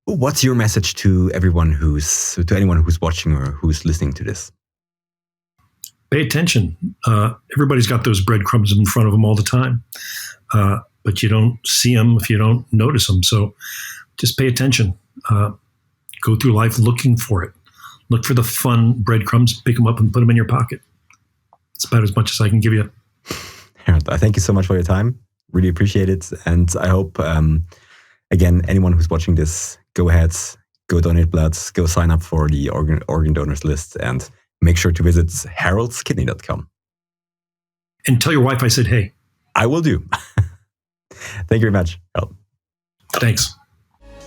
What's your message to anyone who's watching or who's listening to this? Pay attention. Everybody's got those breadcrumbs in front of them all the time, but you don't see them if you don't notice them. So just pay attention. Go through life looking for it. Look for the fun breadcrumbs, pick them up and put them in your pocket. It's about as much as I can give you. I thank you so much for your time. Really appreciate it. And I hope, again, anyone who's watching this, go ahead, go donate blood, go sign up for the organ donors list, and make sure to visit heraldskidney.com. And tell your wife I said, hey. I will do. Thank you very much, Harold. Thanks.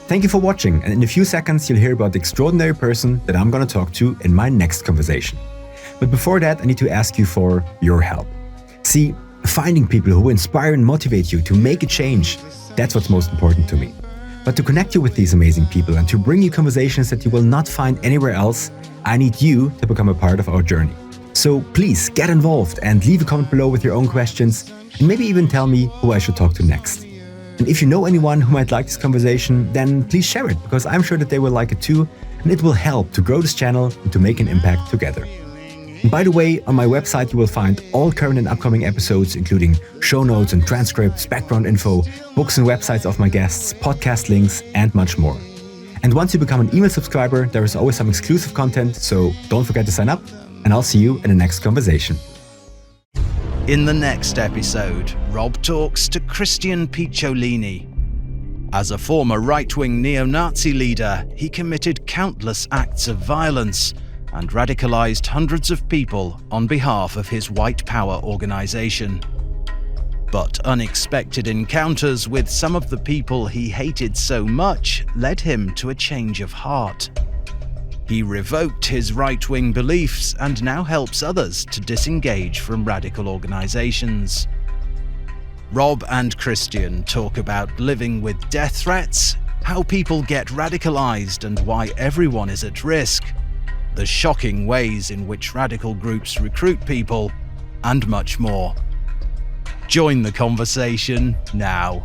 Thank you for watching, and in a few seconds you'll hear about the extraordinary person that I'm going to talk to in my next conversation. But before that, I need to ask you for your help. See, finding people who inspire and motivate you to make a change, that's what's most important to me. But to connect you with these amazing people and to bring you conversations that you will not find anywhere else, I need you to become a part of our journey. So please get involved and leave a comment below with your own questions. and maybe even tell me who I should talk to next. And if you know anyone who might like this conversation, then please share it, because I'm sure that they will like it too, and it will help to grow this channel and to make an impact together. And by the way, on my website you will find all current and upcoming episodes, including show notes and transcripts, background info, books and websites of my guests, podcast links, and much more. And once you become an email subscriber, there is always some exclusive content, so don't forget to sign up, and I'll see you in the next conversation. In the next episode, Rob talks to Christian Picciolini. As a former right-wing neo-Nazi leader, he committed countless acts of violence and radicalized hundreds of people on behalf of his white power organization. But unexpected encounters with some of the people he hated so much led him to a change of heart. He revoked his right-wing beliefs and now helps others to disengage from radical organizations. Rob and Christian talk about living with death threats, how people get radicalized and why everyone is at risk, the shocking ways in which radical groups recruit people, and much more. Join the conversation now.